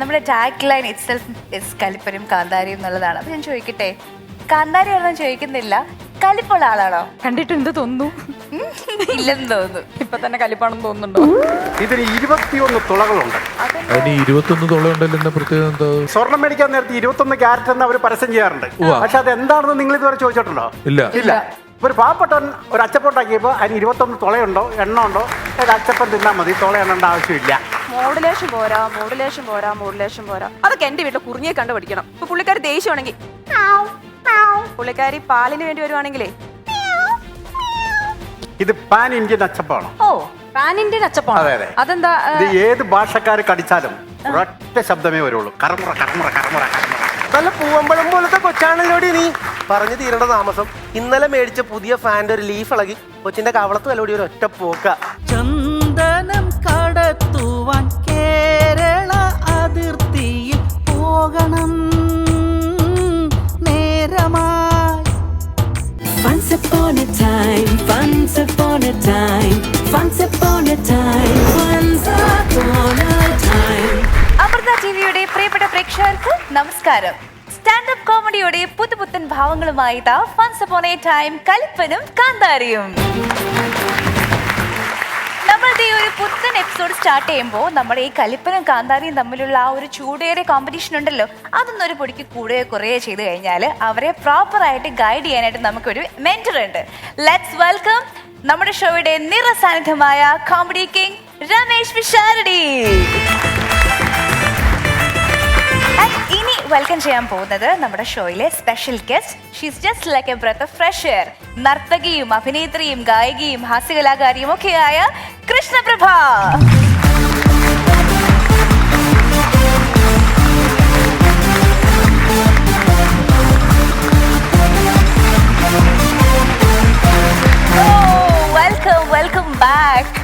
നമ്മുടെ tag line itself is കലിപ്പനും കാന്താരിയും എന്നുള്ളതാണ്. അപ്പൊ ഞാൻ ചോദിക്കട്ടെ, കാന്താരി ആണോ ചോദിക്കുന്നില്ല, കലിപ്പുള്ള ആളാണോ? കണ്ടിട്ട് എന്ത് തോന്നുന്നു? ഇല്ലെന്ന് തോന്നുന്നു. ഇപ്പൊ തന്നെ കലിപ്പാണെന്ന് തോന്നുന്നുണ്ടോ? ഇതിന് 21 തുളകളുണ്ട്. അതിന് 21 തുളയുണ്ടല്ലോ. എന്താ പ്രത്യേകത? എന്താ? സ്വർണം മേടിക്കാൻ നേരത്തെ 21 ക്യാരറ്റ് എന്ന് അവർ പരസ്യം ചെയ്യാറുണ്ട്. പക്ഷെ അത് എന്താണെന്ന് നിങ്ങൾ ഇതുവരെ ചോദിച്ചിട്ടുണ്ടോ? ഇല്ല. ഇല്ല. ഒരു പാവപ്പെട്ടവൻ ഒരു അച്ചപ്പുണ്ടാക്കിയപ്പോൾ അതിന് 21 തുളയുണ്ടോ എണ്ണ ഉണ്ടോ? ഒരു അച്ചപ്പം തിന്നാൽ മതി, തുള എണ്ണേണ്ട ആവശ്യമില്ല. മോഡുലേഷൻ പോരാ, മോഡുലേഷൻ പോരാ, മോഡുലേഷൻ പോരാ. അതൊക്കെ എന്റെ വീട്ടിൽ കുറിഞ്ഞെ കണ്ടു പഠിക്കണം. ഇപ്പൊ പുള്ളിക്കാരി ദേഷ്യമാണെങ്കിൽ പുള്ളിക്കാരി പാലിന് വേണ്ടി വരുവാണെങ്കിലേ ഇത് പാൻ ഇന്ത്യൻ അച്ചപ്പാണ്. ഓ പാൻ ഇന്ത്യൻ അച്ചപ്പാണ്. അതെ, അതെ. അതെന്താ? ഇത് ഏത് ഭാഷക്കാർ കടിച്ചാലും ഒരൊറ്റ ശബ്ദമേ വരുള്ളൂ, കറമുറ കറമുറ കറമുറ കറമുറ. നല്ല പൂവമ്പഴം പോലത്തെ കൊച്ചാണല്ലോടി നീ. പറഞ്ഞു തീരേണ്ട താമസം. ഇന്നലെ മേടിച്ച പുതിയ ഫാൻ്റെ ഒരു ലീഫ് ഇളകി കൊച്ചിന്റെ കവളത്ത് വല്ലോടി ഒരു ഒറ്റ പോക്ക. ചന്ദനം കടത്തുവാൻ കേരള അതിർത്തിയിൽ പോകണം നേരമായി. Once upon a time, once upon a time, once upon a time, once upon a time. Amrita ടിവിയുടെ പ്രിയപ്പെട്ട പ്രേക്ഷകർക്ക് നമസ്കാരം. സ്റ്റാൻഡപ്പ് കോമഡിയുടെ പുതുപുത്തൻ ഭാവങ്ങളുമായി ഇതാ വൺസ് അപ്പോൺ എ ടൈം കലിപ്പനും കാന്താരിയും. നമ്മളുടെ ഈ ഒരു പുത്തൻ എപ്പിസോഡ് സ്റ്റാർട്ട് ചെയ്യുമ്പോൾ നമ്മുടെ ഈ കലിപ്പനും കാന്താരിയും തമ്മിലുള്ള ആ ഒരു ചൂടേറിയ കോമ്പറ്റീഷൻ ഉണ്ടല്ലോ, അതൊന്നൊരു പൊടിക്ക് കൂടുകയോ കുറയോ ചെയ്ത് കഴിഞ്ഞാൽ അവരെ പ്രോപ്പറായിട്ട് ഗൈഡ് ചെയ്യാനായിട്ട് നമുക്കൊരു മെന്റർ ഉണ്ട്. ലെറ്റ്സ് വെൽക്കം നമ്മുടെ ഷോയുടെ നിറസാന്നിധ്യമായ കോമഡി കിങ് രമേശ് പിഷാരടി. ഇനി വെൽക്കം ചെയ്യാൻ പോകുന്നത് നമ്മുടെ ഷോയിലെ special guest. She's just like a breath of fresh air. നർത്തകിയും അഭിനേത്രിയും ഗായികയും ഹാസ്യകലാകാരിയും ഒക്കെയായ കൃഷ്ണപ്രഭ. Welcome welcome back.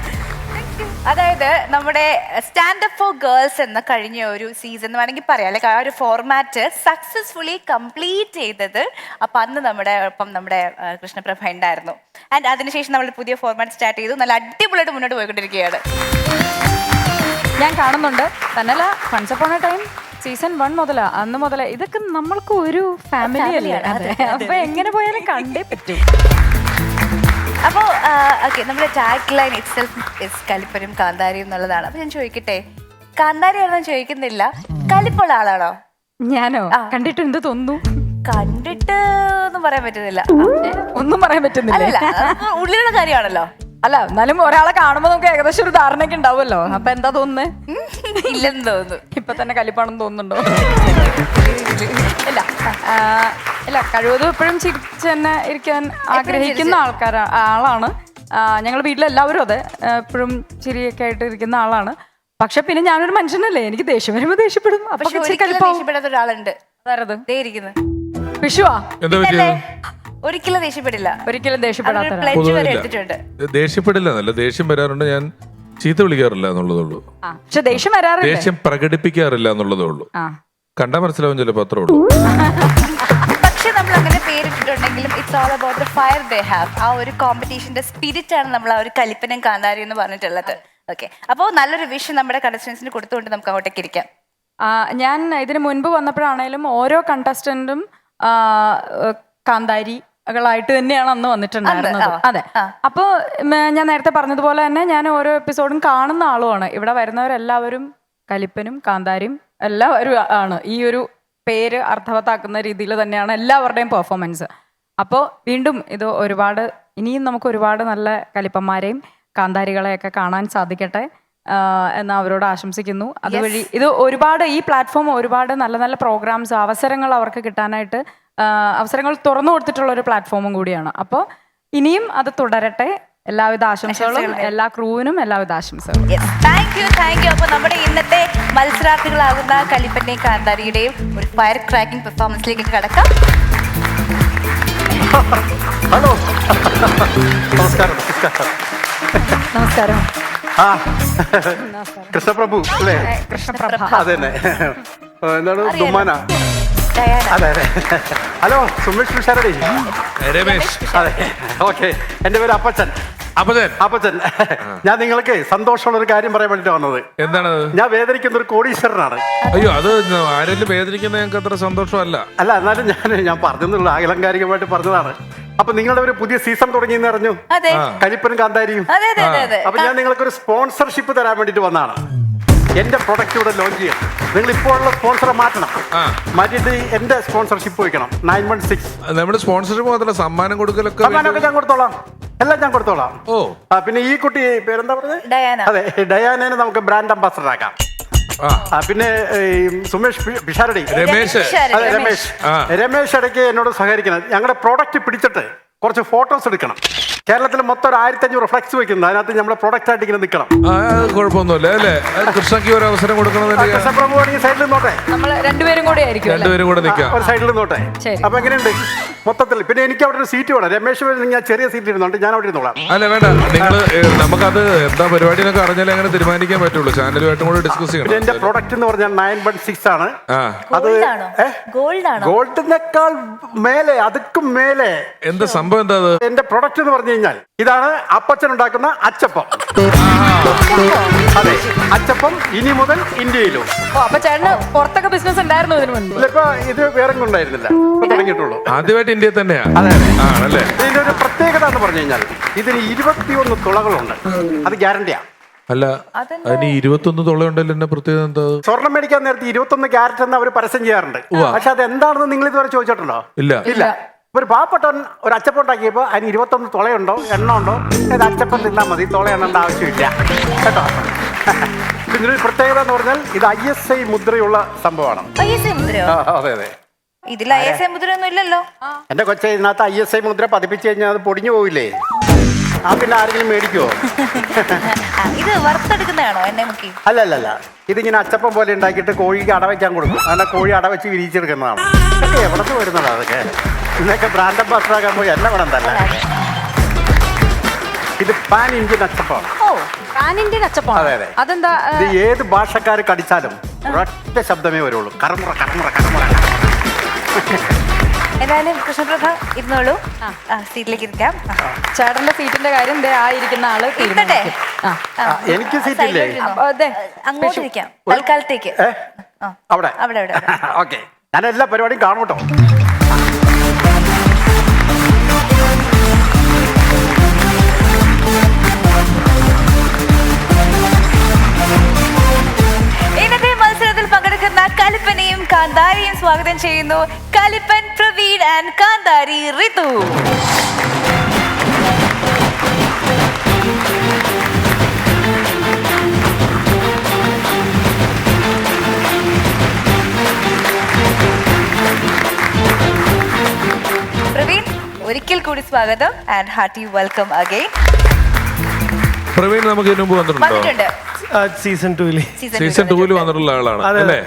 അതായത് നമ്മുടെ സ്റ്റാൻഡപ്പ് ഫോർ ഗേൾസ് എന്ന കഴിഞ്ഞ ഒരു സീസൺ എന്ന് വേണമെങ്കിൽ പറയാം, അല്ലെങ്കിൽ ആ ഒരു ഫോർമാറ്റ് സക്സസ്ഫുള്ളി കംപ്ലീറ്റ് ചെയ്തത് അപ്പം അന്ന് നമ്മുടെ ഒപ്പം നമ്മുടെ കൃഷ്ണപ്രഭ ഉണ്ടായിരുന്നു. ആൻഡ് അതിനുശേഷം നമ്മൾ പുതിയ ഫോർമാറ്റ് സ്റ്റാർട്ട് ചെയ്തു. നല്ല അടിപൊളിയായിട്ട് മുന്നോട്ട് പോയിക്കൊണ്ടിരിക്കുകയാണ്. ഞാൻ കാണുന്നുണ്ട്. തന്നല്ല, once upon a time season 1 മുതലാ, അന്ന് മുതലേ ഇതൊക്കെ നമ്മൾക്ക് ഒരു ഫാമിലി അല്ലേ. അപ്പൊ എങ്ങനെ പോയാലും കണ്ടേ പറ്റും. അപ്പോൾ ഓക്കെ, നമ്മുടെ ടാഗ് ലൈൻ ഇറ്റ്സെൽഫ് ഇസ് കലിപ്പനും കാന്താരിയും എന്നുള്ളതാണ്. അപ്പൊ ഞാൻ ചോദിക്കട്ടെ, കാന്താരി ആണോ ചോദിക്കുന്നില്ല, കലിപ്പുള്ള ആളാണോ? ഞാനോ? കണ്ടിട്ട് എന്ത് തോന്നുന്നു? കണ്ടിട്ട് ഒന്നും പറയാൻ പറ്റുന്നില്ല. ഒന്നും പറയാൻ പറ്റുന്നില്ല. അല്ലല്ല, ഉള്ളിലുള്ള കാര്യമാണല്ലോ. അല്ല, എന്നാലും ഒരാളെ കാണുമ്പോ നമുക്ക് ഏകദേശം ഒരു ധാരണയൊക്കെ ഉണ്ടാവുമല്ലോ. അപ്പൊ എന്താ തോന്നുന്നത്? ഇല്ലെന്ന് തോന്നുന്നു. ഇപ്പൊ തന്നെ കലിപ്പാണെന്ന് തോന്നുന്നുണ്ടോ? ഇല്ല ഇല്ല, കഴിവതും എപ്പോഴും ചിരിച്ച് തന്നെ ഇരിക്കാൻ ആഗ്രഹിക്കുന്ന ആളാണ്. ഞങ്ങൾ വീട്ടിലെല്ലാവരും അതെ, എപ്പോഴും ചിരിയൊക്കെ ആയിട്ട് ഇരിക്കുന്ന ആളാണ്. പക്ഷെ പിന്നെ ഞാനൊരു മനുഷ്യനല്ലേ, എനിക്ക് ദേഷ്യം വരുമ്പോ ദേഷ്യപ്പെടും. ദേഷ്യപ്പെടാത്ത ഒരാളുണ്ട്. വിഷുവാ? ഒരിക്കലും ദേഷ്യപ്പെടില്ല. ഒരിക്കലും ദേഷ്യപ്പെടാത്ത. ദേഷ്യപ്പെടില്ല എന്നല്ല, ദേഷ്യം വരാറുണ്ട്. ഞാൻ ചീത്ത വിളിക്കാറില്ല എന്നുള്ളതേ ഉള്ളൂ. പക്ഷെ ദേഷ്യം വരാറില്ല, ദേഷ്യം പ്രകടിപ്പിക്കാറില്ല എന്നുള്ളതേ ഉള്ളൂ. കണ്ടാ മനസ്സിലാവും ചിലപ്പോ, അത്രേ ഉള്ളൂ. പക്ഷെ നമ്മൾ അങ്ങനെ പേരിട്ടിട്ടുണ്ടെങ്കിലും it's all about the fire they have. ആ ഒരു കോമ്പറ്റീഷന്റെ സ്പിരിറ്റ് ആണ് നമ്മൾ ആ ഒരു കലിപ്പനും കാന്താരി എന്ന് പറഞ്ഞിട്ടുള്ളത്. ഓക്കെ, അപ്പോൾ നല്ലൊരു വിഷയം നമ്മുടെ കണ്ടസ്റ്റൻസിന് കൊടുത്തുകൊണ്ട് നമുക്ക് അങ്ങോട്ടേക്ക് ഇരിക്കാം. ഞാൻ ഇതിന് മുൻപ് വന്നപ്പോഴാണേലും ഓരോ കണ്ടസ്റ്റന്റും കാന്താരികളായിട്ട് തന്നെയാണ് അന്ന് വന്നിട്ടുണ്ടായിരുന്നത്. അതെ. അപ്പോ ഞാൻ നേരത്തെ പറഞ്ഞതുപോലെ തന്നെ ഞാൻ ഓരോ എപ്പിസോഡും കാണുന്ന ആളുമാണ്. ഇവിടെ വരുന്നവരെല്ലാവരും കലിപ്പനും കാന്താരിയും എല്ലാവരും ആണ്. ഈ ഒരു പേര് അർത്ഥവത്താക്കുന്ന രീതിയിൽ തന്നെയാണ് എല്ലാവരുടെയും പെർഫോമൻസ്. അപ്പോൾ വീണ്ടും ഇത് ഒരുപാട്, ഇനിയും നമുക്ക് ഒരുപാട് നല്ല കലിപ്പന്മാരെയും കാന്താരികളെയൊക്കെ കാണാൻ സാധിക്കട്ടെ എന്ന് അവരോട് ആശംസിക്കുന്നു. അതുവഴി ഇത് ഒരുപാട്, ഈ പ്ലാറ്റ്ഫോം ഒരുപാട് നല്ല നല്ല പ്രോഗ്രാംസ്, അവസരങ്ങൾ അവർക്ക് കിട്ടാനായിട്ട് അവസരങ്ങൾ തുറന്നു കൊടുത്തിട്ടുള്ള ഒരു പ്ലാറ്റ്ഫോമും കൂടിയാണ്. അപ്പോൾ ഇനിയും അത് തുടരട്ടെ. എല്ലാവിധ ആശംസകളും എല്ലാ ക്രൂവിനും എല്ലാവിധ ആശംസകളും. Thank you. അപ്പോൾ നമ്മുടെ ഇന്നത്തെ മത്സരാർത്ഥികളാകുന്ന കലിപ്പന്റെയും കാന്താരിയുടെയും ഒരു ഫയർ ക്രാക്കിംഗ് പെർഫോമൻസിലേക്ക് കടക്കാം. ഹലോ, നമസ്കാരം. നമസ്കാരം. കൃഷ്ണപ്രഭു അല്ലേ? കൃഷ്ണപ്രഭ. അതെന്നെ. എന്താണ് ദുമ്മാന? ഡയാന. അതെ അതെ. ഹലോ, സുമേഷ് പിഷാരടി. രമേശ്. അതെ, ഓക്കെ. എൻ്റെ പേര് അപ്പച്ചൻ. അപ്പച്ചൻ അപ്പച്ചൻ ഞാൻ നിങ്ങൾക്ക് സന്തോഷമുള്ള ഒരു കാര്യം പറയാൻ വേണ്ടിട്ട് വന്നത്. എന്താണ് ഞാൻ വേദനിക്കുന്ന ഒരു കോടീശ്വരനാണ്. അയ്യോ അത് ആരെങ്കിലും വേദനിക്കുന്ന ഞങ്ങൾക്ക് അത്ര സന്തോഷമല്ല. അല്ല എന്നാലും ഞാൻ പറഞ്ഞെന്നുള്ള അലങ്കാരികമായിട്ട് പറഞ്ഞതാണ്. അപ്പൊ നിങ്ങളുടെ ഒരു പുതിയ സീസൺ തുടങ്ങിയെന്ന് അറിഞ്ഞു. അതെ കലിപ്പനും കാന്താരിയും. അതെ അതെ അതെ അതെ അപ്പൊ ഞാൻ നിങ്ങൾക്കൊരു സ്പോൺസർഷിപ്പ് തരാൻ വേണ്ടിട്ട് വന്നതാണ്. എന്റെ പ്രൊഡക്റ്റ് ഇവിടെ ലോഞ്ച് ചെയ്യാം. നിങ്ങൾ ഇപ്പോഴുള്ള സ്പോൺസറെ മാറ്റണം. മാറ്റിയിട്ട് എന്റെ സ്പോൺസർഷിപ്പ് വയ്ക്കണം. 916. നമ്മുടെ സ്പോൺസർഷിപ്പ് മാത്രമല്ല സമ്മാനം കൊടുക്കലൊക്കെ സമ്മാനമൊക്കെ ഞാൻ കൊടുത്തോളാം. എല്ലാം ഞാൻ കൊടുത്തോളാം. ഓ പിന്നെ ഈ കുട്ടി പേരെന്താ പറഞ്ഞത്? ഡയാന. അതെ, ഡയാനേനെ നമുക്ക് ബ്രാൻഡ് അംബാസഡർ ആക്കാം. പിന്നെ സുമേഷ് പിഷാരടി, രമേശ്. അതെ രമേശ് ഇടയ്ക്ക് എന്നോട് സഹകരിക്കണം. ഞങ്ങളുടെ പ്രോഡക്റ്റ് പിടിച്ചിട്ട് കുറച്ച് ഫോട്ടോസ് എടുക്കണം. കേരളത്തിൽ മൊത്തം ഒരു 1500 ഫ്ലെക്സ് വെക്കുന്നത്. അതിനകത്ത് നമ്മുടെ പ്രൊഡക്റ്റ് ആയിട്ട് ഇങ്ങനെ നിൽക്കണം. കുഴപ്പമൊന്നുമില്ല അല്ലേ? കൃഷ്ണയ്ക്ക് ഒരു അവസരം കൊടുക്കണമെന്നുണ്ടെങ്കിൽ സൈഡിൽ നിന്നോട്ടെ. നമ്മൾ രണ്ടുപേരും കൂടെ ആയിരിക്കും അല്ലേ? രണ്ടുപേരും കൂടെ നിൽക്കാം. ഒരു സൈഡിൽ നിന്നോട്ടെ. ശരി. അപ്പൊ എങ്ങനെയുണ്ട് മൊത്തത്തിൽ? പിന്നെ എനിക്ക് അവിടെ ഒരു സീറ്റ് വേണം. രമേശ് ഞാൻ ചെറിയ സീറ്റ് ഇരുന്നോണ്ട് ഞാൻ അവിടെ ഇരുന്നോളാം. അല്ല വേണ്ട, നിങ്ങള് നമുക്കത് എന്താ പരിപാടി എന്നൊക്കെ അറിഞ്ഞാലേ അങ്ങനെ തീരുമാനിക്കാൻ പറ്റുള്ളൂ. ചാനലുമായിട്ടും കൂടെ ഡിസ്കസ് പിന്നെ ചെയ്യണം. എന്റെ പ്രൊഡക്റ്റ് എന്ന് പറഞ്ഞാൽ 916 ആണ്. അത് ഗോൾഡിനേക്കാൾ മേലെ, അതുക്കും മേലെ. എന്താ സംഭവം? എന്താ അത്? എന്റെ പ്രൊഡക്റ്റ് എന്ന് പറഞ്ഞു കഴിഞ്ഞാൽ ഇതാണ് അപ്പച്ചൻ ഉണ്ടാക്കുന്ന അച്ചപ്പം. അതെ, അച്ചപ്പം ഇനി മുതൽ ഇന്ത്യയിലും. ഓ, അപ്പൊ ചേട്ടന് പുറത്തൊക്കെ ബിസിനസ് ഉണ്ടായിരുന്നു ഇതിനു മുൻപ്? ഇപ്പൊ ഇത് വേറെ ഉണ്ടായിരുന്നില്ല, ഇപ്പൊ തുടങ്ങിയിട്ടുള്ളൂ. ആദ്യമായിട്ട് ഇന്ത്യയിൽ തന്നെയാ? അതെ ആണല്ലേ? ഇതിന്റെ ഒരു പ്രത്യേകത എന്ന് പറഞ്ഞു കഴിഞ്ഞാൽ ഇതിന് 21 തുളകളുണ്ട്. അത് ഗ്യാരണ്ടിയാ. അല്ല അതിന് 21 തുളയുണ്ടല്ലോ. എന്നെ പ്രത്യേകത എന്താ? സ്വർണം മേടിക്കാൻ നേരത്തെ 21 ക്യാരറ്റ് എന്ന് അവർ പരസ്യം ചെയ്യാറുണ്ട്. പക്ഷെ അത് എന്താണെന്ന് നിങ്ങൾ ഇതുവരെ ചോദിച്ചിട്ടുണ്ടോ? ഇല്ല. ഒരു പാവപ്പെട്ടവൻ ഒരു അച്ചപ്പം ഉണ്ടാക്കിയപ്പോൾ അതിന് 21 തുളയുണ്ടോ എണ്ണമുണ്ടോ? ഏത് അച്ചപ്പം തിന്നാൽ മതി, തുള എണ്ണേണ്ട ആവശ്യമില്ല കേട്ടോ. ഇതിനൊരു പ്രത്യേകത എന്ന് പറഞ്ഞാൽ ഇത് ISI മുദ്രയുള്ള സംഭവമാണ്. ISI മുദ്രയോ? അതെ അതെ. ഇതിൽ ISI മുദ്ര ഒന്നും ഇല്ലല്ലോ. എന്റെ കൊച്ചെ, ഇതിനകത്ത് ISI മുദ്ര പതിപ്പിച്ചു കഴിഞ്ഞാൽ അത് പൊടിഞ്ഞു പോവില്ലേ? പിന്നെ ആരെങ്കിലും മേടിക്കുവോ? ഇത് വറുത്തെടുക്കുന്നതാണോ എന്നെ മുക്കി? അല്ല, ഇതിങ്ങനെ അച്ചപ്പം പോലെ ഉണ്ടാക്കിയിട്ട് കോഴിക്ക് അടവയ്ക്കാൻ കൊടുക്കും. അങ്ങനെ കോഴി അടവച്ച് വിരിച്ചെടുക്കുന്നതാണ്. ഇതൊക്കെ എവിടെ നിന്ന് വരുന്നതാണ് അതൊക്കെ? ഇന്നൊക്കെ ബ്രാൻഡ് അംബാസഡർ ആക്കാൻ പോയി എന്നെ വേണം തന്നെ. ഇത് പാൻ ഇന്ത്യൻ അച്ചപ്പമാണ്. ഓ, പാൻ ഇന്ത്യൻ അച്ചപ്പം. അതെ. അതെന്താ? ഇത് ഏത് ഭാഷക്കാർ കടിച്ചാലും ഒരൊറ്റ ശബ്ദമേ വരുള്ളൂ. കറമുറ കറമുറ കറമുറ. എന്തായാലും കൃഷ്ണപ്രഭ ഇരുന്നോളൂ. സീറ്റിലേക്ക് ഇരിക്കാം. ചേട്ടന്റെ സീറ്റിന്റെ കാര്യം ആയിരിക്കുന്ന ആള് തീരുമാനിക്കും. എനിക്ക് സീറ്റില്ലേ? അങ്ങോട്ട് ഇരിക്കാം തൽക്കാലത്തേക്ക്. അവിടെ അവിടെ അവിടെ. ഓക്കെ, ഞാൻ എല്ലാ പരിപാടിയും കാണും കേട്ടോ. ഇന്നത്തെ മത്സരത്തിൽ പങ്കെടുക്കുന്ന കലിപ്പനെയും കാന്താരിയും സ്വാഗതം ചെയ്യുന്നു. കലിപ്പൻ പ്രവീൺ ആൻഡ് കാന്താരി ഋതു. പ്രവീൺ, ഒരിക്കൽ കൂടി സ്വാഗതം and hearty welcome again. Praveen നമുക്ക് ഇതിനു മുമ്പ് വന്നിട്ടുണ്ടോ? സീസൺ 2 സീസൺ 2 വന്നിട്ടുള്ള ആളാണ് അല്ലേ?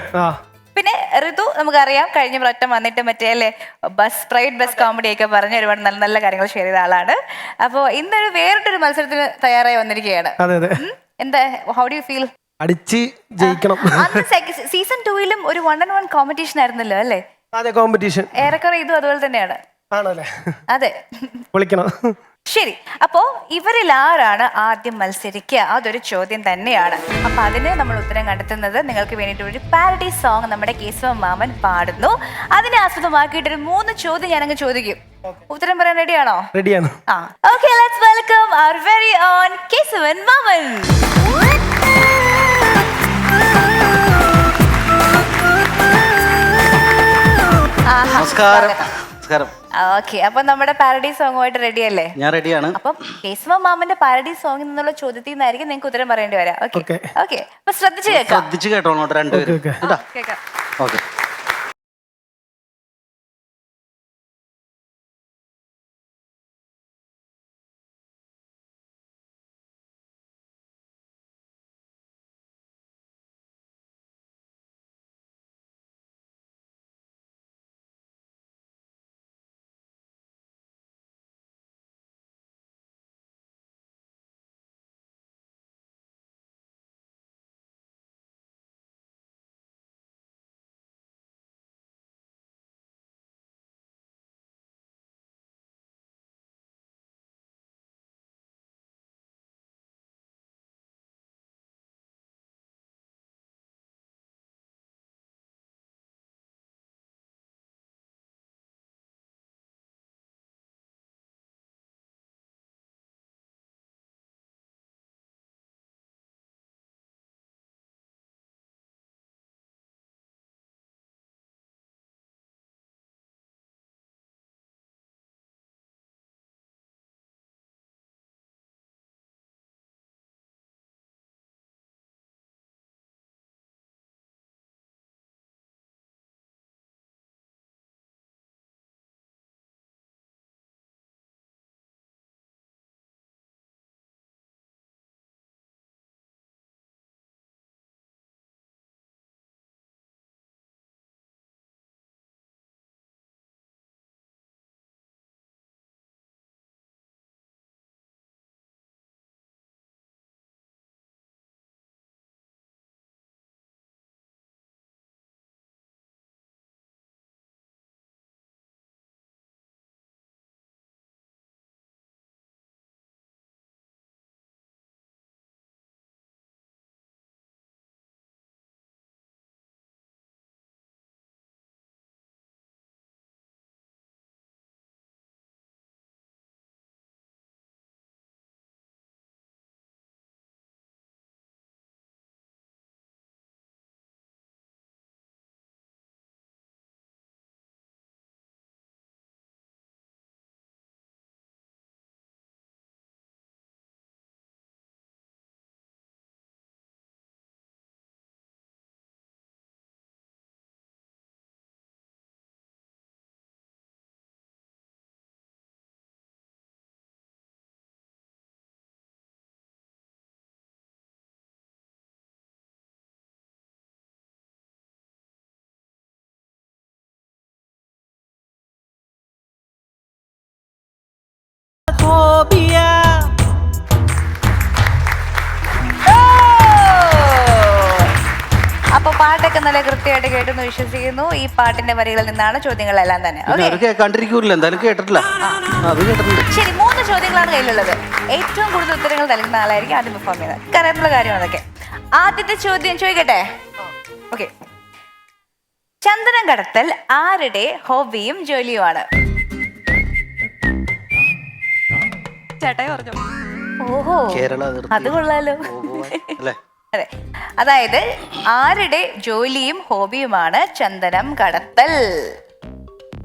പിന്നെ ഋതു നമുക്കറിയാം, കഴിഞ്ഞ വട്ടം വന്നിട്ട് മറ്റേ അല്ലേ പ്രൈവറ്റ് ബസ് കോമഡി ഒക്കെ പറഞ്ഞ് ഒരുപാട് നല്ല നല്ല കാര്യങ്ങൾ ഷെയർ ചെയ്ത ആളാണ്. അപ്പോൾ ഇന്നൊരു വേറിട്ടൊരു മത്സരത്തിന് തയ്യാറായി വന്നിരിക്കുകയാണ്. എന്താ, ഹൗ ഡു യു ഫീൽ? അടിച്ച് ജയിക്കണം. സീസൺ 2 ഒരു 1-on-1 കോമ്പറ്റീഷൻ ആയിരുന്നല്ലോ അല്ലേ? അതെ, കോമ്പറ്റീഷൻ. ഏറെക്കുറെ ഇതും അതുപോലെ തന്നെയാണ്. ആണല്ലേ? അതെ, വിളിക്കണം. ശരി. അപ്പോ ഇവരിൽ ആരാണ് ആദ്യം മത്സരിക്കുക? അതൊരു ചോദ്യം തന്നെയാണ്. അപ്പൊ അതിന് നമ്മൾ ഉത്തരം കണ്ടെത്തുന്നത് നിങ്ങൾക്ക് വേണ്ടിയിട്ട് ഒരു പാരഡി സോങ് നമ്മുടെ കേശവ മാമൻ പാടുന്നു. അതിനെ ആസ്പദമാക്കിയിട്ട് 3 ചോദ്യം ഞാനങ്ങ് ചോദിക്കും. ഉത്തരം പറയാൻ റെഡിയാണോ? റെഡിയാണ്. Okay, let's welcome our very own Keshavan മാമൻ. നമസ്കാരം. ഓക്കെ, അപ്പൊ നമ്മുടെ പാരഡി സോങ്ങുമായിട്ട് റെഡി അല്ലേ? ഞാൻ റെഡിയാണ്. അപ്പം കേശവ മാമന്റെ പാരഡി സോങ്ങിൽ നിന്നുള്ള ചോദ്യത്തിൽ നിന്നായിരിക്കും നിങ്ങൾക്ക് ഉത്തരം പറയേണ്ടി വരാം. ഓക്കെ, അപ്പൊ ശ്രദ്ധിച്ചു കേൾക്കാം. ശ്രദ്ധിച്ചു കേട്ടോളൂ രണ്ടുപേരും. കേൾക്കാം. ഓക്കെ. ഫോബിയ. അപ്പൊ പാട്ടൊക്കെ നല്ല കൃത്യമായിട്ട് കേട്ടെന്ന് വിശ്വസിക്കുന്നു. ഈ പാട്ടിന്റെ വരികളിൽ നിന്നാണ് ചോദ്യങ്ങളെല്ലാം തന്നെ. പിന്നെ ഓക്കെ, അത് കേൾക്കാണ്ടിരിക്കൂല, എന്തായാലും കേട്ടിട്ടില്ല. അത് കേട്ടിട്ടുണ്ട്. ശരി, 3 ചോദ്യങ്ങളാണ് കയ്യിലുള്ളത്. ഏറ്റവും കൂടുതൽ ഉത്തരങ്ങൾ നൽകുന്ന ആളായിരിക്കും ആദ്യം പെർഫോം ചെയ്യുന്നത്. കറിയാനുള്ള കാര്യമാണ് അതൊക്കെ. ആദ്യത്തെ ചോദ്യം ചോദിക്കട്ടെ? ഓക്കെ. ചന്ദനം കടത്തൽ ആരുടെ ഹോബിയും ജോലിയുമാണ്? ചേട്ടായി പറഞ്ഞു. ഓഹോ, കേരള അതിർത്തി. അത് കൊള്ളാലോ. അല്ലേ? അതെ, അതായത് ആരുടെ ജോലിയും ഹോബിയുമാണ് ചന്ദനം കടത്തൽ?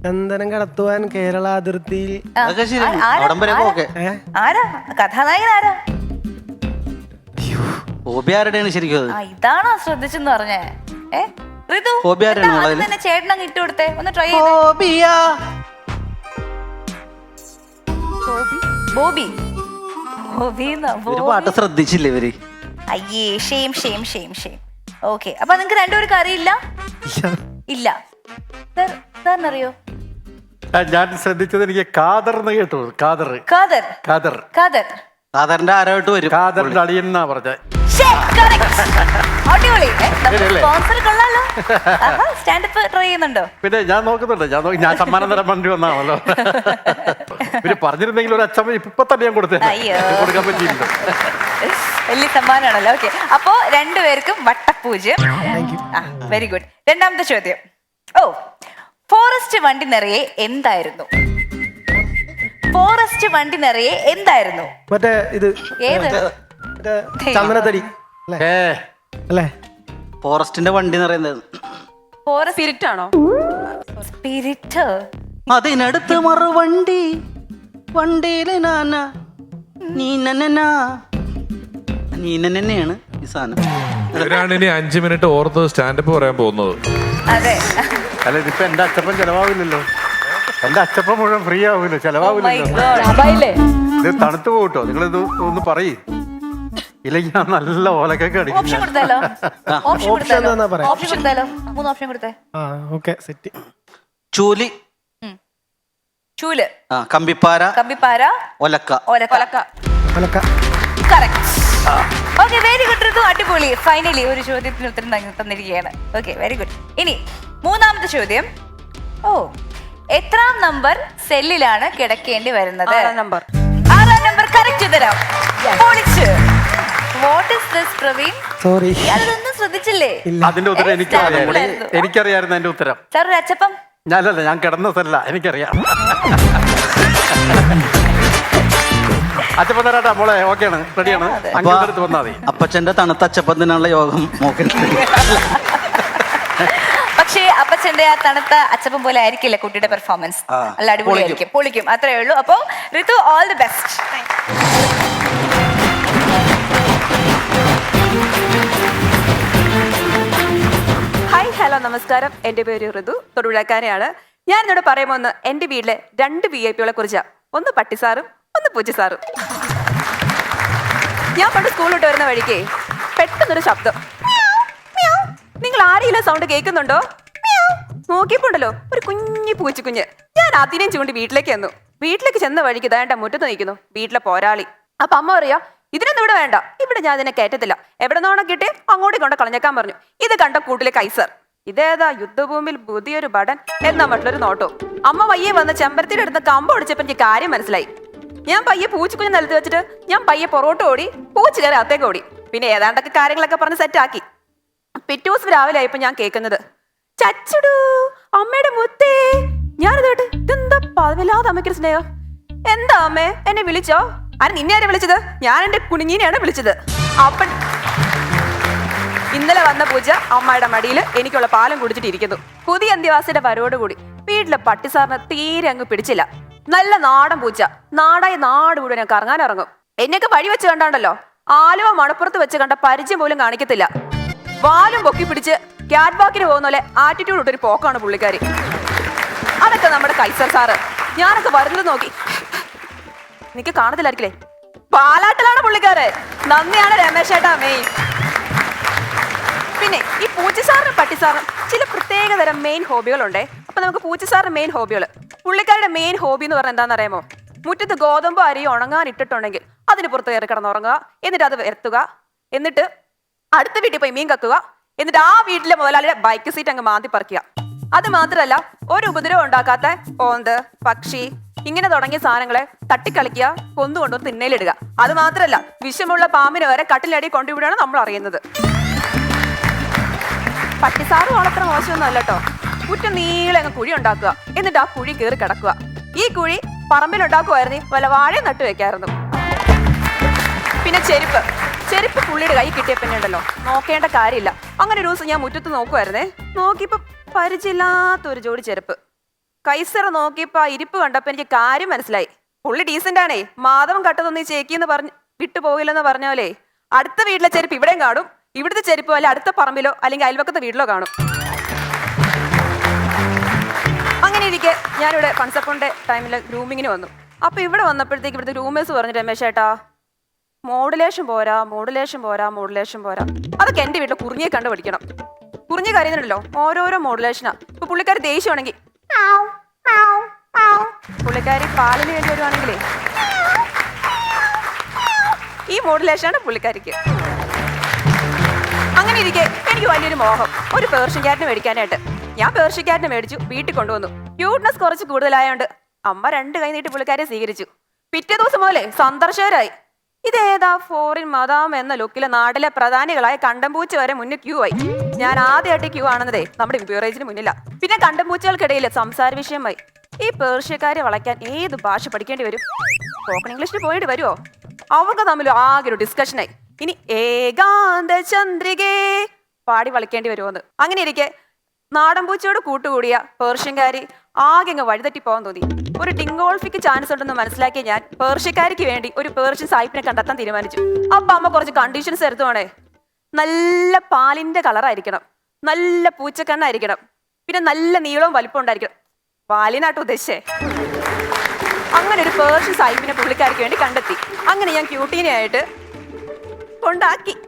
ചന്ദനം കടത്തുവാൻ കേരള അതിർത്തിയിൽ. ആ, അതൊക്കെ ശരിയാണ്. ആരാ? അവിടം വരെ ഓക്കെ. ആരാ കഥാനായകൻ? ആരാ? ഹോബി ആരുടെയാണ് ശരിക്കും അത്? ആ, ഇതാണോ ശ്രദ്ധിച്ചെന്ന് പറഞ്ഞേ? ഋതു, ഹോബി ആരാണ് എന്നാ മോളെ? ആദ്യം തന്നെ ചേട്ടനങ്ങ് ഇട്ട് കൊടുത്തേ, ഒന്ന് ട്രൈ ചെയ്തേ. ഹോബിയ. ബോബി. ബോബി എന്നാ? ഒരു ബോബി. പാട്ട് ശ്രദ്ധിച്ചില്ലേ ഇവര്? അയ്യേ, shame shame shame shame. Okay, അപ്പൊ നിങ്ങക്ക് രണ്ടുപേർക്ക് അറിയില്ല? ഇല്ല. സാറിനറിയോ? ഞാൻ ശ്രദ്ധിച്ചത് എനിക്ക് കാദർ എന്ന് കേട്ടു. കാദർ ഖാദർ. കാദർ ഖാദർ. സാധാരണ ആരായിട്ട് വരും? കാദറിന്റെ അളിയൻ എന്നാ പറഞ്ഞത്. ശ്ശേ, correct. അടിപൊളി. സ്പോൺസർ കൊള്ളാലോ. സ്റ്റാൻഡപ്പ് ട്രൈ ചെയ്യുന്നുണ്ടോ? പിന്നെ ഞാൻ നോക്കുന്നുണ്ട്. ഞാൻ സമ്മാനം തരാൻ വേണ്ടി വന്നാണല്ലോ. ഇവര് പറഞ്ഞിരുന്നെങ്കിൽ ഒരു അച്ഛൻ ഇപ്പൊ തന്നെ ഞാൻ കൊടുത്തേ. അയ്യോ. കൊടുക്കാൻ പറ്റിയില്ല. വലിയ സമ്മാനമാണല്ലോ. ഓക്കെ, അപ്പോ രണ്ടുപേർക്കും വട്ടപ്പൂജ്യം. Very good. രണ്ടാമത്തെ ചോദ്യം. ഓ, ഫോറസ്റ്റ് വണ്ടി നിറയെ എന്തായിരുന്നു? ഫോറസ്റ്റ് വണ്ടി നിറയെ എന്തായിരുന്നു? മറ്റേ ഇത് ഏത്? മറ്റേ ചന്ദനത്തടി ഏ അല്ലേ? ഫോറസ്റ്റിന്റെ വണ്ടി എന്ന് പറയുന്നത് ഫോറസ്റ്റ് സ്പിരിറ്റ് ആണോ? സ്പിരിറ്റ്. അതിനടുത്ത് മറുവണ്ടി വണ്ടിയില് നാന നീനനാ നീനനെയാണ് ഈ സാധനം. ഇവരാണ് ഇനി 5 മിനിറ്റ് ഓർത്ത് സ്റ്റാൻഡപ്പ് പറയാൻ പോകുന്നത്. അതെ. അല്ല, ഇതിപ്പോ എന്റെ അച്ഛപ്പൻ ചെലവാവില്ലല്ലോ. എന്റെ അച്ഛപ്പൻ മുഴുവൻ ഫ്രീ ആവില്ല, Oh my ചെലവാവില്ലല്ലോ. God. ഇത് തണുത്തു പോകട്ടോ. നിങ്ങളിത് ഒന്ന് പറയ്. ഇല്ലെങ്കിൽ ഞാൻ നല്ല ഓലക്കൊക്കെ ഓപ്ഷൻ അടിക്കും. കൊടുത്താലോ? ഓപ്ഷൻ കൊടുത്താലോ? എന്നാ പറയാ? ഓപ്ഷൻ കൊടുത്താലോ? 3 ഓപ്ഷൻ കൊടുത്തേ. ആ ഓക്കെ സെറ്റ്. ചൂലി, ചൂല്, കമ്പിപ്പാര, കമ്പിപ്പാര, ഒലക്ക. ഒലക്ക. അലക്ക. Correct. Okay, very good Ritu. അടിപൊളി. ഫൈനലി ഒരു ചോദ്യത്തിന് ഉത്തരം തന്നിരിക്കുകയാണ്. ഓക്കെ, വെരി ഗുഡ്. ഇനി 3ാമത്തെ ചോദ്യം. ഓ, എത്രാം നമ്പർ സെല്ലിലാണ് കിടക്കേണ്ടി വരുന്നത്? 6ാം നമ്പർ. 6ാം നമ്പർ കറക്റ്റ് ഉത്തരം. പൊളിച്ച്. What is this Praveen? Sorry. ഞാനതൊന്നും ശ്രദ്ധിച്ചില്ലേ? അതിന്റെ ഉത്തരം എനിക്കറിയായിരുന്നു. എനിക്കറിയായിരുന്നു അതിന്റെ ഉത്തരം. സാർ ഒരു അച്ചപ്പം. ഞാനല്ല, ഞാൻ കിടന്നതല്ല, എനിക്കറിയാം. അച്ഛപ്പൻ തരാട്ടാ മോളെ. ഓക്കെയാണ്, റെഡിയാണ്. അങ്ങനെ അടുത്ത് വന്നാൽ മതി. അപ്പച്ചന്റെ തണുത്ത അച്ചപ്പത്തിനുള്ള യോഗം നോക്കരുത്. പക്ഷേ അപ്പച്ചന്റെ ആ തണുത്ത അച്ചപ്പം പോലെ ആയിരിക്കില്ല കുട്ടിയുടെ പെർഫോമൻസ്. നല്ല അടിപൊളിയായിരിക്കും, പൊളിക്കും. അത്രേ ഉള്ളൂ. അപ്പോ Ritu, all the best. Hi, hello, നമസ്കാരം. എൻ്റെ പേര് ഋതു, തൊടുപുഴക്കാരെയാണ്. ഞാൻ ഇന്നോട് പറയുമ്പോൾ എൻ്റെ വീട്ടിലെ 2 VIP-കളെ കുറിച്ചാണ്. ഒന്ന് പട്ടിസാറും ഒന്ന് പൂച്ചസാറും. ഞാൻ പണ്ട് സ്കൂളിലോട്ട് വരുന്ന വഴിക്ക് പെട്ടെന്നൊരു ശബ്ദം. നിങ്ങൾ ആരെങ്കിലും സൗണ്ട് കേൾക്കുന്നുണ്ടോ? നോക്കിയപ്പോണ്ടല്ലോ ഒരു കുഞ്ഞി പൂച്ചക്കുഞ്ഞ്. ഞാൻ അതിനെയും ചൂണ്ടി വീട്ടിലേക്ക് വന്നു. വീട്ടിലേക്ക് ചെന്ന വഴിക്ക് ഇതാണ്ട മുറ്റത്ത് നിൽക്കുന്നു വീട്ടിലെ പോരാളി. അപ്പൊ അമ്മ പറയാ, ഇതിനൊന്നും ഇവിടെ വേണ്ട, ഇവിടെ ഞാൻ ഇതിനെ കയറ്റത്തില്ല, എവിടെ നിന്നാണോ കിട്ടി അങ്ങോട്ടേ കൊണ്ട് കളഞ്ഞേക്കാൻ പറഞ്ഞു. ഇത് കണ്ട കൂട്ടിലെ കൈസർ. ഇതേതാ യുദ്ധഭൂമിയിൽ പുതിയൊരു ബടൻ എന്നാ മറ്റുള്ളൊരു നോട്ടോ. അമ്മ പയ്യെ വന്ന് ചെമ്പരത്തിയുടെ അടുത്ത് കമ്പ് ഒടിച്ചപ്പോൾ എനിക്ക് കാര്യം മനസ്സിലായി. ഞാൻ പയ്യെ പൂച്ചക്കുഞ്ഞ് നിലത്ത് വെച്ചിട്ട് ഞാൻ പയ്യെ പുറകോട്ട് ഓടി, പൂച്ച കയറി അകത്തേക്ക് ഓടി. പിന്നെ ഏതാണ്ടൊക്കെ കാര്യങ്ങളൊക്കെ പറഞ്ഞ് സെറ്റാക്കി. പിറ്റേ ദിവസം രാവിലെ ആയപ്പോ ഞാൻ കേൾക്കുന്നത്, ചച്ചടൂ അമ്മയുടെ മുത്തേ. ഞാനിതോട്ട് ഇതെന്താ പതിവില്ലാതെ അമ്മയ്ക്കൊരു സ്നേഹം. എന്താ അമ്മേ എന്നെ വിളിച്ചോ? ആര് നിന്നെ ആരെ വിളിച്ചത്? ഞാൻ എന്റെ കുഞ്ഞിനെയാണ് വിളിച്ചത്. അപ്പൻ ഇന്നലെ വന്ന പൂജ അമ്മയുടെ മടിയിൽ എനിക്കുള്ള പാലം കുടിച്ചിട്ടിരിക്കുന്നു. പുതിയ അന്ത്യവാസിയുടെ വരോടുകൂടി വീട്ടിലെ പട്ടിസാറിന് തീരെ അങ്ങ് പിടിച്ചില്ല. നല്ല നാടൻ പൂച്ച, നാടായി നാട് മുഴുവൻ കറങ്ങാൻ ഇറങ്ങും. എന്നെയൊക്കെ വഴി വെച്ച് കണ്ടാണ്ടല്ലോ ആലുവ മണപ്പുറത്ത് വെച്ച് കണ്ട പരിചയം പോലും കാണിക്കത്തില്ല. വാലും പൊക്കി പിടിച്ച് ക്യാറ്റ് വാക്കിന് പോകുന്ന പോലെ ആറ്റിറ്റ്യൂഡ് ഇട്ടൊരു പോക്കാണ് പുള്ളിക്കാരി. അതൊക്കെ നമ്മുടെ കൈസർ സാറ്. ഞാനൊക്കെ വരുന്നത് നോക്കി എനിക്ക് കാണത്തില്ലായിരിക്കില്ലേ, പാലാട്ടിലാണ് പുള്ളിക്കാരൻ. നന്ദിയാണ് രമേശേട്ടാ മെയിൻ. പിന്നെ ഈ പൂച്ചസാറിനും പട്ടിസാറിനും ചില പ്രത്യേകതരം മെയിൻ ഹോബികളുണ്ടേ. അപ്പൊ നമുക്ക് പൂച്ചസാറിന്റെ മെയിൻ ഹോബികൾ, പുള്ളിക്കാരുടെ മെയിൻ ഹോബി എന്ന് പറഞ്ഞാൽ എന്താണെന്ന് അറിയാമോ? മുറ്റത്ത് ഗോതമ്പ് അരി ഉണങ്ങാൻ ഇട്ടിട്ടുണ്ടെങ്കിൽ അതിന് പുറത്ത് കയറി കിടന്നുറങ്ങുക, എന്നിട്ട് അത് വരുത്തുക, എന്നിട്ട് അടുത്ത വീട്ടിൽ പോയി മീൻ കക്കുക, എന്നിട്ട് ആ വീട്ടിലെ മുതലാളിയുടെ ബൈക്ക് സീറ്റ് അങ്ങ് മാന്തി പറിക്കുക. അത് മാത്രമല്ല, ഒരു ഉപദ്രവം ഉണ്ടാക്കാത്ത ഓന്ത്, പക്ഷി ഇങ്ങനെ തുടങ്ങിയ സാധനങ്ങളെ തട്ടിക്കളിക്കുക, കൊന്നുകൊണ്ടുവന്ന് തിന്നയിലിടുക. അത് മാത്രമല്ല, വിഷമുള്ള പാമ്പിനെ വരെ കട്ടിലടി കൊണ്ടുവിടുകയാണ് നമ്മൾ അറിയുന്നത്. പട്ടിസാറ് വളർത്ര മോശമൊന്നും അല്ല കേട്ടോ. മുറ്റം നീളെ അങ്ങ് കുഴി ഉണ്ടാക്കുക, എന്നിട്ട് ആ കുഴി കയറി കിടക്കുക. ഈ കുഴി പറമ്പിലുണ്ടാക്കുമായിരുന്നു, വല്ല വാഴയും നട്ടു വെക്കായിരുന്നു. പിന്നെ ചെരുപ്പ് പുള്ളിയുടെ കൈ കിട്ടിയ പിന്നെ ഉണ്ടല്ലോ, നോക്കേണ്ട കാര്യമില്ല. അങ്ങനെ ഒരു ദിവസം ഞാൻ മുറ്റത്ത് നോക്കുമായിരുന്നേ, നോക്കിയപ്പോ പരിചയമില്ലാത്തൊരു ജോഡി ചെരുപ്പ്. കൈസറ നോക്കിയപ്പോ ആ ഇരിപ്പ് കണ്ടപ്പോ എനിക്ക് കാര്യം മനസ്സിലായി. പുള്ളി ഡീസന്റ് ആണേ, മാധവൻ കട്ടതൊന്ന് ചേക്കിന്ന് പറഞ്ഞ് വിട്ടുപോകില്ലെന്ന് പറഞ്ഞോലേ. അടുത്ത വീട്ടിലെ ചെരുപ്പ് ഇവിടെയും കാണും, ഇവിടുത്തെ ചെരുപ്പ് അല്ലെ അടുത്ത പറമ്പിലോ അല്ലെങ്കിൽ അയൽവക്കത്തെ വീട്ടിലോ കാണും. അങ്ങനെ ഇരിക്കെ ഞാനിവിടെ ഫൺസപ്പോണിന്റെ ടൈമിൽ ഗ്രൂമിങ്ങിന് വന്നു. അപ്പൊ ഇവിടെ വന്നപ്പോഴത്തേക്ക് ഇവിടുത്തെ ഗ്രൂമേഴ്സ് പറഞ്ഞു, രമേശ് ചേട്ടാ മോഡുലേഷൻ പോരാ. അതൊക്കെ എന്റെ വീട്ടിൽ കുറിഞ്ഞെ കണ്ടു പഠിക്കണം. കുറിഞ്ഞ് കരയുന്നുണ്ടല്ലോ, ഓരോരോ മോഡുലേഷനാ. ഇപ്പൊ പുള്ളിക്കാരി ദേഷ്യമാണെങ്കിൽ പുള്ളിക്കാരി പാലിന് വേണ്ടി വരുവാണെങ്കിലേ ഈ മോഡുലേഷനാണ് പുള്ളിക്കാരിക്ക്. അങ്ങനെ ഇരിക്കെ എനിക്ക് വലിയൊരു മോഹം, ഒരു പേർഷ്യൻ ക്യാറ്റിനെ മേടിക്കാനായിട്ട്. ഞാൻ പേർഷ്യൻ ക്യാറ്റിനെ മേടിച്ചു, വീട്ടിൽ കൊണ്ടുവന്നു. ക്യൂട്ട്നെസ് കുറച്ച് കൂടുതലായോണ്ട് അമ്മ 2 കൈ നീട്ടി പുള്ളിക്കാരെ സ്വീകരിച്ചു. പിറ്റേ ദിവസം പോലെ സന്ദർശകരായി. ഇതേതാ ഫോറിൻ മദാം എന്ന ലുക്കിലെ നാട്ടിലെ പ്രധാനികളായ കണ്ടംപൂച്ച വരെ മുന്നിൽ ക്യൂ ആയി. ഞാൻ ആദ്യമായിട്ട് ക്യൂ ആണെന്നതേ നമ്മുടെ ഇംപ്യൂറേജിന് മുന്നില. പിന്നെ കണ്ടംപൂച്ചകൾക്കിടയിൽ സംസാര വിഷയമായി, ഈ പേർഷ്യക്കാരെ വളയ്ക്കാൻ ഏത് ഭാഷ പഠിക്കേണ്ടി വരും? സ്പോക്കൺ ഇംഗ്ലീഷിൽ പോയിട്ട് വരുമോ? അവർക്ക് തമ്മിൽ ആകെ ഒരു ഡിസ്കഷനായി. ഇനി ഏകാന്ത ചന്ദ്രികേ പാടി വളയ്ക്കേണ്ടി വരുമോന്ന്. അങ്ങനെ ഇരിക്കെ നാടൻപൂച്ചയോട് കൂട്ടുകൂടിയ പേർഷ്യൻകാരി ആകെ അങ്ങ് വഴിതെറ്റി പോകാൻ തോന്നി. ഒരു ഡിങ്കോൾഫിക്ക് ചാൻസ് ഉണ്ടെന്ന് മനസ്സിലാക്കിയ ഞാൻ പേർഷ്യക്കാരിക്ക് വേണ്ടി ഒരു പേർഷ്യൻ സായിപ്പിനെ കണ്ടെത്താൻ തീരുമാനിച്ചു. അപ്പൊ അമ്മ കുറച്ച് കണ്ടീഷൻസ് എടുത്തുവാണേ. നല്ല പാലിന്റെ കളറായിരിക്കണം, നല്ല പൂച്ചക്കണ്ണായിരിക്കണം, പിന്നെ നല്ല നീളവും വലിപ്പം ഉണ്ടായിരിക്കണം. പാലിനാട്ടോ ഉദ്ദേശിച്ചേ. അങ്ങനെ ഒരു പേർഷ്യൻ സായിപ്പിനെ പുള്ളിക്കാരിക്ക് വേണ്ടി കണ്ടെത്തി. അങ്ങനെ ഞാൻ ക്യൂട്ടീനെ ആയിട്ട്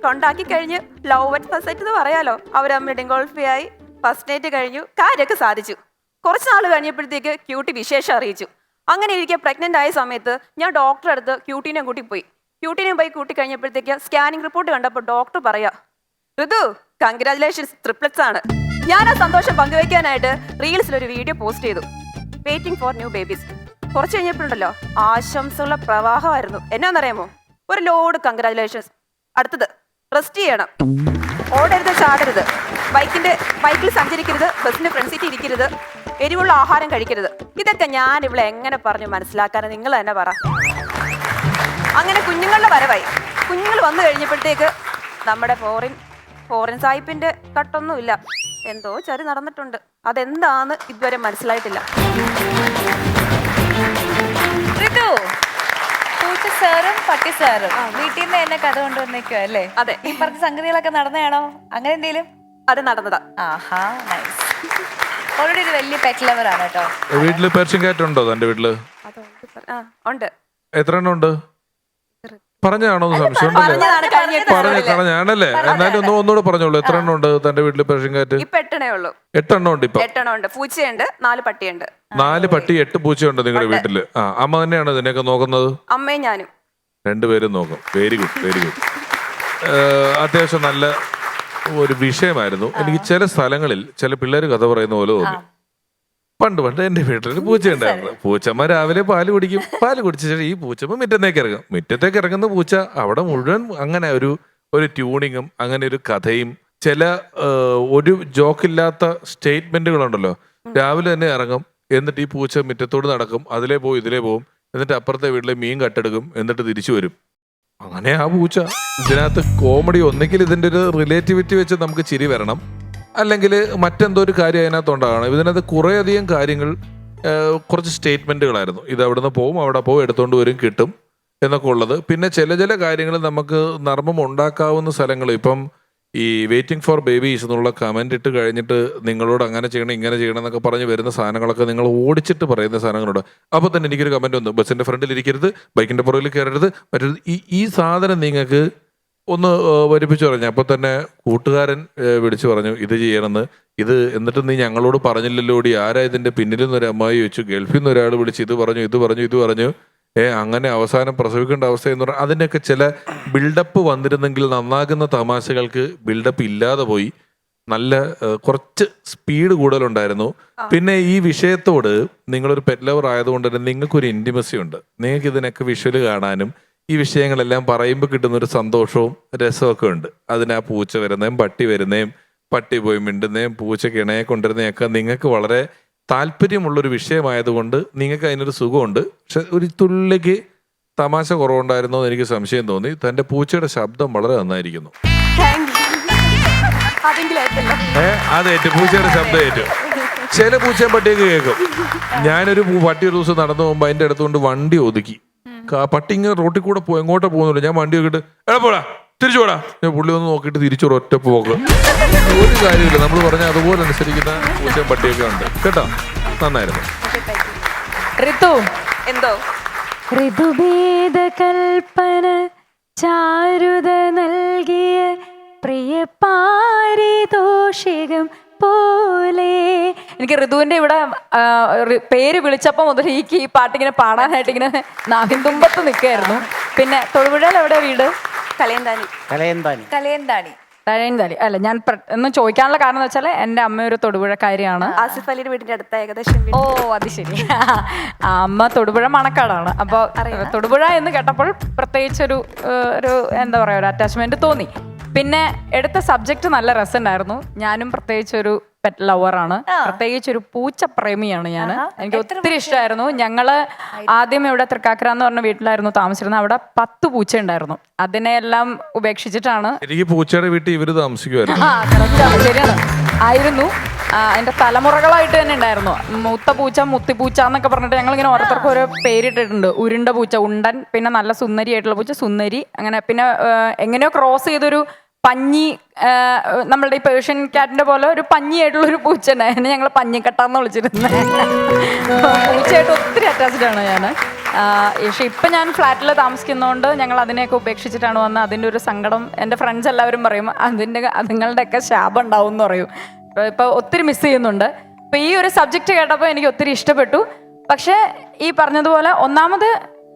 കൊണ്ടാക്കി കഴിഞ്ഞ് ലവ് അറ്റ് ഫസ്റ്റ് സൈറ്റ് എന്ന് പറയാലോ. അവരമ്മ ഡിങ്കോൾഫിയായി, ഫസ്റ്റ് നൈറ്റ് കഴിഞ്ഞു, കാര്യമൊക്കെ സാധിച്ചു. കുറച്ച് നാൾ കഴിഞ്ഞപ്പോഴത്തേക്ക് ക്യൂട്ടി വിശേഷം അറിയിച്ചു. അങ്ങനെ ഇരിക്കെ പ്രഗ്നന്റ് ആയ സമയത്ത് ഞാൻ ഡോക്ടറെ അടുത്ത് ക്യൂട്ടീനെ കൂട്ടി പോയി. ക്യൂട്ടീനെയും പോയി കൂട്ടി കഴിഞ്ഞപ്പോഴത്തേക്ക് സ്കാനിങ് റിപ്പോർട്ട് കണ്ടപ്പോൾ ഡോക്ടർ പറയാ, ഋതു കൺഗ്രാജുലേഷൻസ്, ട്രിപ്ലറ്റ്സ് ആണ്. ഞാൻ ആ സന്തോഷം പങ്കുവയ്ക്കാനായിട്ട് റീൽസിൽ ഒരു വീഡിയോ പോസ്റ്റ് ചെയ്തു, വെയിറ്റിംഗ് ഫോർ ന്യൂ ബേബീസ്. കുറച്ച് കഴിഞ്ഞപ്പോഴുണ്ടല്ലോ ആശംസകളുടെ പ്രവാഹമായിരുന്നു. എന്നാന്നറിയാമോ? ഒരു ലോഡ് കൺഗ്രാജുലേഷൻസ്. അടുത്തത് റെസ്റ്റ് ചെയ്യണം, ഓടരുത്, ചാടരുത്, ബൈക്കിൽ സഞ്ചരിക്കരുത്, ബസ്സിന്റെ ഫ്രണ്ട് സീറ്റ് ഇരിക്കരുത്, എരിവുള്ള ആഹാരം കഴിക്കരുത്. ഇതൊക്കെ ഞാൻ ഇവിടെ എങ്ങനെ പറഞ്ഞു മനസ്സിലാക്കാനും നിങ്ങൾ തന്നെ പറ. അങ്ങനെ കുഞ്ഞുങ്ങളുടെ വരവായി. കുഞ്ഞുങ്ങൾ വന്നു കഴിഞ്ഞപ്പോഴത്തേക്ക് നമ്മുടെ ഫോറിൻ സായിപ്പിന്റെ കട്ടൊന്നുമില്ല, എന്തോ ചരി നടന്നിട്ടുണ്ട്. അതെന്താന്ന് ഇതുവരെ മനസ്സിലായിട്ടില്ല. സാറും പട്ടി സാറും വീട്ടിൽ നിന്ന് തന്നെ കഥ കൊണ്ടുവന്നേക്കോ അല്ലേ? അതെ. ഈ പറഞ്ഞ സംഗതികളൊക്കെ നടന്നതാണോ? അങ്ങനെ എന്തെങ്കിലും? അത് നടന്നതാ. ആഹാ, നൈസ്. ഓൾറെഡി ഒരു വലിയ പെറ്റ് ലവർ ആണ് കേട്ടോ. വീട്ടില് പേർഷ്യൻ ക്യാറ്റ് ഉണ്ടോ തന്റെ വീട്ടില്? ഉണ്ട്. എത്ര എണ്ണം ഉണ്ട്? പറഞ്ഞാണോ? സംശയം പറഞ്ഞാണല്ലേ? എന്നാലും ഒന്നുകൂടെ പറഞ്ഞോളൂ. എത്ര എണ്ണം ഉണ്ട് തന്റെ വീട്ടില് പേർഷ്യൻ ക്യാറ്റ്? ഇപ്പൊ 8 എണ്ണേ ഉള്ളൂ. 8 എണ്ണം ഉണ്ട്. ഇപ്പൊ 8 എണ്ണം ഉണ്ട്. പൂച്ചയുണ്ട്, 4 പട്ടിയുണ്ട്. 4 പട്ടി 8 പൂച്ചയുണ്ട് നിങ്ങളുടെ വീട്ടില്. അമ്മ തന്നെയാണ് ഇതിനെയൊക്കെ നോക്കുന്നത്? അമ്മയും ഞാനും 2 പേരും നോക്കും. Very good, very good. അത്യാവശ്യം നല്ല ഒരു വിഷയമായിരുന്നു. എനിക്ക് ചില സ്ഥലങ്ങളിൽ ചില പിള്ളേര് കഥ പറയുന്ന പോലെ തോന്നി. പണ്ട് എന്റെ വീട്ടിലൊരു പൂച്ച ഉണ്ടായിരുന്നു. പൂച്ചമ്മ രാവിലെ പാല് കുടിക്കും. പാല് കുടിച്ച ഈ പൂച്ചമ്മ മുറ്റത്തേക്ക് ഇറങ്ങുന്ന പൂച്ച അവിടെ മുഴുവൻ അങ്ങനെ ഒരു ട്യൂണിങ്ങും അങ്ങനെ ഒരു കഥയും ചില ഒരു ജോക്കില്ലാത്ത സ്റ്റേറ്റ്മെന്റുകളുണ്ടല്ലോ. രാവിലെ തന്നെ ഇറങ്ങും, എന്നിട്ട് ഈ പൂച്ച മുറ്റത്തോട് നടക്കും, അതിലേ പോവും ഇതിലേ പോവും, എന്നിട്ട് അപ്പുറത്തെ വീട്ടിലെ മീൻ കട്ടെടുക്കും, എന്നിട്ട് തിരിച്ചു വരും. അങ്ങനെ ആ പൂച്ച. ഇതിനകത്ത് കോമഡി ഒന്നെങ്കിൽ ഇതിന്റെ ഒരു റിലേറ്റിവിറ്റി വെച്ച് നമുക്ക് ചിരി വരണം, അല്ലെങ്കിൽ മറ്റെന്തോ ഒരു കാര്യം അതിനകത്തുണ്ടാകണം. ഇതിനകത്ത് കുറേയധികം കാര്യങ്ങൾ, കുറച്ച് സ്റ്റേറ്റ്മെന്റുകളായിരുന്നു. ഇത് അവിടെ നിന്ന് പോവും, അവിടെ പോവും, എടുത്തോണ്ട് വരും, കിട്ടും എന്നൊക്കെ ഉള്ളത്. പിന്നെ ചില കാര്യങ്ങൾ നമുക്ക് നർമ്മം ഉണ്ടാക്കാവുന്ന സ്ഥലങ്ങൾ, ഇപ്പം ഈ വെയിറ്റിംഗ് ഫോർ ബേബീസ് എന്നുള്ള കമന്റ് ഇട്ട് കഴിഞ്ഞിട്ട് നിങ്ങളോട് അങ്ങനെ ചെയ്യണം ഇങ്ങനെ ചെയ്യണം എന്നൊക്കെ പറഞ്ഞ് വരുന്ന സാധനങ്ങളൊക്കെ നിങ്ങൾ ഓടിച്ചിട്ട് പറയുന്ന സാധനങ്ങളുണ്ട്. അപ്പോൾ തന്നെ എനിക്കൊരു കമന്റ് വന്നു, ബസ്സിന്റെ ഫ്രണ്ടിൽ ഇരിക്കരുത്, ബൈക്കിന്റെ പുറകിൽ കയറരുത്, മറ്റൊരു ഈ സാധനം നിങ്ങൾക്ക് ഒന്ന് വരിപ്പിച്ചു പറഞ്ഞു. അപ്പോൾ തന്നെ കൂട്ടുകാരൻ വിളിച്ചു പറഞ്ഞു ഇത് ചെയ്യണമെന്ന്. ഇത് എന്നിട്ട് നീ ഞങ്ങളോട് പറഞ്ഞില്ലല്ലോടി, ആരാ ഇതിന്റെ പിന്നിൽ നിന്ന് ഒരു അമ്മായി ചോദിച്ചു. ഗൾഫിൽ നിന്ന് ഒരാൾ വിളിച്ച് ഇത് പറഞ്ഞു. അങ്ങനെ അവസാനം പ്രസവിക്കേണ്ട അവസ്ഥ എന്ന് പറഞ്ഞാൽ അതിൻ്റെയൊക്കെ ചില ബിൽഡപ്പ് വന്നിരുന്നെങ്കിൽ നന്നാകുന്ന തമാശകൾക്ക് ബിൽഡപ്പ് ഇല്ലാതെ പോയി. നല്ല കുറച്ച് സ്പീഡ് കൂടുതലുണ്ടായിരുന്നു. പിന്നെ ഈ വിഷയത്തോട് നിങ്ങളൊരു പെറ്റ് ലവർ ആയതുകൊണ്ട് തന്നെ നിങ്ങൾക്കൊരു ഇൻറ്റിമസി ഉണ്ട്. നിങ്ങൾക്ക് ഇതിനൊക്കെ വിഷ്വൽ കാണാനും ഈ വിഷയങ്ങളെല്ലാം പറയുമ്പോൾ കിട്ടുന്നൊരു സന്തോഷവും രസമൊക്കെ ഉണ്ട്. അതിന് ആ പൂച്ച വരുന്നതും പട്ടി വരുന്നതും പട്ടി പോയി മിണ്ടുന്നതും പൂച്ചയ്ക്ക് ഇണയെ കൊണ്ടുവരുന്നതൊക്കെ നിങ്ങൾക്ക് വളരെ താല്പര്യമുള്ളൊരു വിഷയമായതുകൊണ്ട് നിങ്ങൾക്ക് അതിനൊരു സുഖമുണ്ട്. പക്ഷെ ഒരു തുള്ളിക്ക് തമാശ കുറവുണ്ടായിരുന്നോ എന്ന് എനിക്ക് സംശയം തോന്നി. തൻ്റെ പൂച്ചയുടെ ശബ്ദം വളരെ നന്നായിരിക്കുന്നു. അതേറ്റു, പൂച്ചയുടെ ശബ്ദം ഏറ്റു. ചില പൂച്ചയും പട്ടിയൊക്കെ കേൾക്കും. ഞാനൊരു പട്ടി ഒരു ദിവസം നടന്നു പോകുമ്പോൾ അതിൻ്റെ അടുത്തുകൊണ്ട് വണ്ടി ഒതുക്കി. പട്ടി ഇങ്ങനെ റോട്ടിൽ കൂടെ എങ്ങോട്ടാ പോകുന്നില്ല. ഞാൻ വണ്ടി നോക്കിയിട്ട് എടാ പോടാ തിരിച്ചു പോടാ. ഞാൻ പുള്ളി ഒന്ന് നോക്കിയിട്ട് തിരിച്ചു ഒറ്റ പോക്ക്. ഒരു കാര്യമില്ല, നമ്മൾ പറഞ്ഞാൽ അതുപോലെ അനുസരിക്കുന്ന പൂച്ചയും പട്ടിയൊക്കെ ഉണ്ട് കേട്ടോ. നന്നായിരുന്നു. ഋതു എന്തോ ഋതുഭേദ കൽപ്പന ചാരുത നൽകിയ പ്രിയ പാരിതോഷികം പോലെ. എനിക്ക് ഋതുവിന്റെ ഇവിടെ പേര് വിളിച്ചപ്പോ മുതൽ ഈ പാട്ടിങ്ങനെ പാടാനായിട്ട് ഇങ്ങനെ നാവിൻ തുമ്പത്ത് നിൽക്കായിരുന്നു. പിന്നെ തൊടുപുഴയിൽ എവിടെ വീട്? കലയന്താണി. തഴയന്താലി അല്ല. ഞാൻ ഒന്ന് ചോദിക്കാനുള്ള കാരണം എന്ന് വെച്ചാൽ എൻ്റെ അമ്മ ഒരു തൊടുപുഴക്കാരിയാണ്. ആസിഫ് അലിയുടെ വീടിന്റെ അടുത്ത ഏകദേശം. ഓ അത് ശരി. അമ്മ തൊടുപുഴ മണക്കാടാണ്. അപ്പോൾ തൊടുപുഴ എന്ന് കേട്ടപ്പോൾ പ്രത്യേകിച്ചൊരു എന്താ പറയുക, ഒരു അറ്റാച്ച്മെന്റ് തോന്നി. പിന്നെ എടുത്ത സബ്ജക്റ്റ് നല്ല രസമുണ്ടായിരുന്നു. ഞാനും പ്രത്യേകിച്ചൊരു പെറ്റ് ലവറാണ്, പ്രത്യേകിച്ചൊരു പൂച്ച പ്രേമിയാണ് ഞാൻ. എനിക്ക് ഒത്തിരി ഇഷ്ടമായിരുന്നു. ഞങ്ങള് ആദ്യം ഇവിടെ തൃക്കാക്കര എന്ന് പറഞ്ഞ വീട്ടിലായിരുന്നു താമസിച്ചിരുന്നത്. അവിടെ 10 പൂച്ച ഉണ്ടായിരുന്നു. അതിനെല്ലാം ഉപേക്ഷിച്ചിട്ടാണ് എനിക്ക് പൂച്ചയുടെ വീട്ടിൽ ഇവര് താമസിക്കുമായിരുന്നു. ശരിയാണ് ആയിരുന്നു. അതിന്റെ തലമുറകളായിട്ട് തന്നെ ഉണ്ടായിരുന്നു. മൂത്ത പൂച്ച, മുത്തിപ്പൂച്ച എന്നൊക്കെ പറഞ്ഞിട്ട് ഞങ്ങളിങ്ങനെ ഓരോരുത്തർക്കും ഓരോ പേരിട്ടിട്ടുണ്ട്. ഉരുണ്ട പൂച്ച ഉണ്ടൻ, പിന്നെ നല്ല സുന്ദരി ആയിട്ടുള്ള പൂച്ച സുന്ദരി, അങ്ങനെ. പിന്നെ എങ്ങനെയോ ക്രോസ് ചെയ്തൊരു പഞ്ഞി, നമ്മളുടെ ഈ പേർഷ്യൻ ക്യാറ്റിന്റെ പോലെ ഒരു പഞ്ഞിയായിട്ടുള്ള ഒരു പൂച്ച ഉണ്ടായിരുന്നു. ഞങ്ങൾ പഞ്ഞിക്കട്ടാന്ന് വിളിച്ചിരുന്നത്. പൂച്ചയായിട്ട് ഒത്തിരി അറ്റാച്ച്ഡ് ആണ് ഞാൻ. പക്ഷെ ഇപ്പം ഞാൻ ഫ്ലാറ്റിൽ താമസിക്കുന്നതുകൊണ്ട് ഞങ്ങൾ അതിനെയൊക്കെ ഉപേക്ഷിച്ചിട്ടാണ് വന്നത്. അതിൻ്റെ ഒരു സങ്കടം എൻ്റെ ഫ്രണ്ട്സ് എല്ലാവരും പറയും, അതുങ്ങളുടെയൊക്കെ ശാപം ഉണ്ടാവും എന്ന് പറയും. ഇപ്പോൾ ഒത്തിരി മിസ് ചെയ്യുന്നുണ്ട്. ഇപ്പം ഈ ഒരു സബ്ജക്റ്റ് കേട്ടപ്പോൾ എനിക്ക് ഒത്തിരി ഇഷ്ടപ്പെട്ടു. പക്ഷേ ഈ പറഞ്ഞതുപോലെ ഒന്നാമത്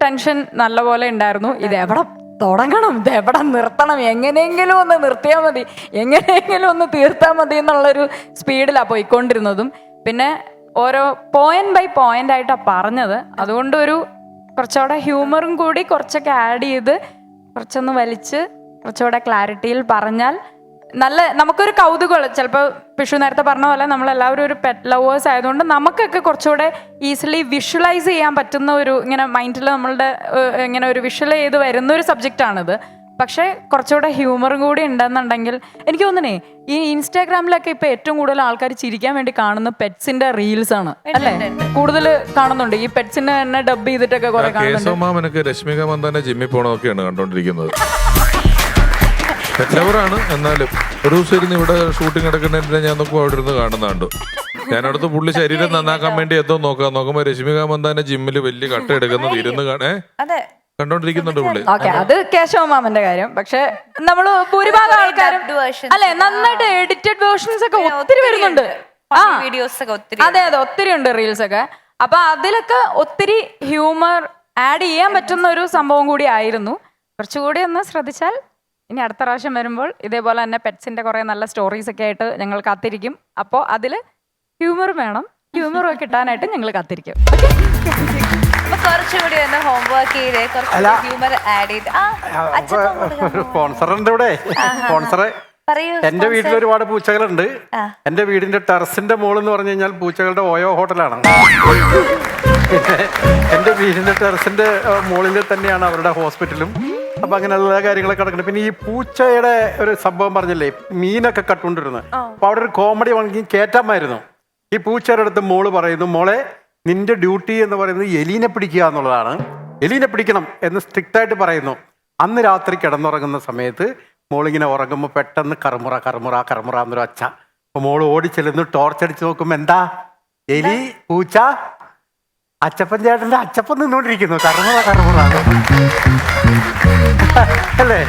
ടെൻഷൻ നല്ലപോലെ ഉണ്ടായിരുന്നു. ഇത് എവിടെ തുടങ്ങണം, ഇത് എവിടെ നിർത്തണം, എങ്ങനെയെങ്കിലും ഒന്ന് നിർത്തിയാൽ മതി, എങ്ങനെയെങ്കിലും ഒന്ന് തീർത്താൽ മതി എന്നുള്ളൊരു സ്പീഡിലാണ് പോയിക്കൊണ്ടിരുന്നതും. പിന്നെ ഓരോ പോയിന്റ് ബൈ പോയിന്റ് ആയിട്ടാണ് പറഞ്ഞത്. അതുകൊണ്ട് ഒരു കുറച്ചുകൂടെ ഹ്യൂമറും കൂടി കുറച്ചൊക്കെ ആഡ് ചെയ്ത് കുറച്ചൊന്ന് വലിച്ച് കുറച്ചുകൂടെ ക്ലാരിറ്റിയിൽ പറഞ്ഞാൽ നല്ല നമുക്കൊരു കൗതുകം. ചിലപ്പോൾ പിഷു നേരത്തെ പറഞ്ഞ പോലെ നമ്മളെല്ലാവരും ഒരു പെറ്റ് ലവേഴ്സ് ആയതുകൊണ്ട് നമുക്കൊക്കെ കുറച്ചുകൂടെ ഈസിലി വിഷ്വലൈസ് ചെയ്യാൻ പറ്റുന്ന ഒരു ഇങ്ങനെ മൈൻഡിൽ നമ്മളുടെ ഇങ്ങനെ ഒരു വിഷ്വൽ ചെയ്ത് വരുന്ന ഒരു സബ്ജക്റ്റാണിത്. പക്ഷേ കുറച്ചുകൂടെ ഹ്യൂമറും കൂടി ഉണ്ടെന്നുണ്ടെങ്കിൽ എനിക്ക് തോന്നണേ ഈ ഇൻസ്റ്റാഗ്രാമിലൊക്കെ ഇപ്പൊ ഏറ്റവും കൂടുതൽ ആൾക്കാർ ചിരിക്കാൻ വേണ്ടി കാണുന്ന പെറ്റ്സിന്റെ റീൽസ് ആണ് അല്ലേ? കൂടുതൽ കാണുന്നുണ്ട് ഈ പെറ്റ്സിനെ തന്നെ ഡബ് ചെയ്തിട്ടൊക്കെ കുറെ കാണുന്നുണ്ട്. രശ്മിക മന്ദാന ജിമ്മിൽ പോണതൊക്കെയാണ് കണ്ടോണ്ടിരിക്കുന്നത്. പെറ്റ്ലവറാണ്. എന്നാലും ഒരു ദിവസം ഇരുന്ന് ഇവിടെ ഷൂട്ടിംഗ് എടുക്കുന്നതിന് ഞാൻ നോക്കുമ്പോൾ അവിടെ ഇരുന്ന് കാണുന്നുണ്ട്. ഞാനടുത്ത് പുള്ളി ശരീരം നന്നാക്കാൻ വേണ്ടി എന്തോ നോക്കുമ്പോ രശ്മിക മന്ദാന ജിമ്മിൽ വലിയ കട്ട എടുക്കുന്നത് ഇരുന്ന് കണ്ടോണ്ടിരിക്കുന്നുണ്ട് പുള്ളി. അത് കേശവമാമന്റെ കാര്യം. പക്ഷെ നമ്മള് ഭൂരിഭാഗം ആൾക്കാരും അല്ലെ നന്നായിട്ട് എഡിറ്റഡ് വേർഷൻസ് ഒക്കെ ഒത്തിരി വരുന്നുണ്ട്. അതെ അതെ ഒത്തിരി ഉണ്ട് റീൽസ് ഒക്കെ. അപ്പൊ അതിലൊക്കെ ഒത്തിരി ഹ്യൂമർ ആഡ് ചെയ്യാൻ പറ്റുന്ന ഒരു സംഭവം കൂടി ആയിരുന്നു. കുറച്ചുകൂടി ഒന്ന് ശ്രദ്ധിച്ചാൽ ഇനി അടുത്ത പ്രാവശ്യം വരുമ്പോൾ ഇതേപോലെ തന്നെ പെറ്റ്സിന്റെ കുറെ നല്ല സ്റ്റോറീസ് ഒക്കെ ആയിട്ട് ഞങ്ങൾ കാത്തിരിക്കും. അപ്പോൾ അതിൽ ഹ്യൂമർ വേണം, ഹ്യൂമർ കിട്ടാനായിട്ട് ഞങ്ങൾ കാത്തിരിക്കും. കുറച്ചുകൂടി ഒന്ന് ഹോംവർക്ക് ചെയ്ത് കുറച്ച് ഹ്യൂമർ ആഡ് ചെയ്ത് സ്പോൺസറുണ്ട് ഇവിടെ. സ്പോൺസറെ എന്റെ വീട്ടിൽ ഒരുപാട് പൂച്ചകളുണ്ട്. എന്റെ വീടിന്റെ ടെറസിന്റെ മോൾ എന്ന് പറഞ്ഞു കഴിഞ്ഞാൽ പൂച്ചകളുടെ ഓയോ ഹോട്ടലാണ്. എന്റെ വീടിന്റെ ടെറസിന്റെ മോളിൽ തന്നെയാണ് അവരുടെ ഹോസ്പിറ്റലും. അപ്പൊ അങ്ങനെയുള്ള കാര്യങ്ങളൊക്കെ നടക്കുന്നത്. പിന്നെ ഈ പൂച്ചയുടെ ഒരു സംഭവം പറഞ്ഞില്ലേ, മീനൊക്കെ കട്ടുകൊണ്ടിരുന്നത്. അപ്പൊ അവിടെ ഒരു കോമഡി വേണമെങ്കിൽ കേറ്റാമായിരുന്നു. ഈ പൂച്ചയുടെ അടുത്ത് മോള് പറയുന്നു, മോളെ നിന്റെ ഡ്യൂട്ടി എന്ന് പറയുന്നത് എലീനെ പിടിക്കുക എന്നുള്ളതാണ്, എലീനെ പിടിക്കണം എന്ന് സ്ട്രിക്റ്റ് ആയിട്ട് പറയുന്നു. അന്ന് രാത്രി കിടന്നുറങ്ങുന്ന സമയത്ത് മോളിങ്ങനെ ഉറങ്ങുമ്പോൾ പെട്ടെന്ന് കറുമുറ കറുമുറ കറുമുറ എന്നൊരു ഒച്ച. അപ്പൊ മോള് ഓടിച്ചെല്ലുന്നു, ടോർച്ചടിച്ച് നോക്കുമ്പോ എന്താ എലി പൂച്ച അച്ചപ്പൻ ചേട്ടന്റെ അച്ചപ്പൻ നിന്നോണ്ടിരിക്കുന്നു, കറുമുറ കറുമുറ അല്ലേ?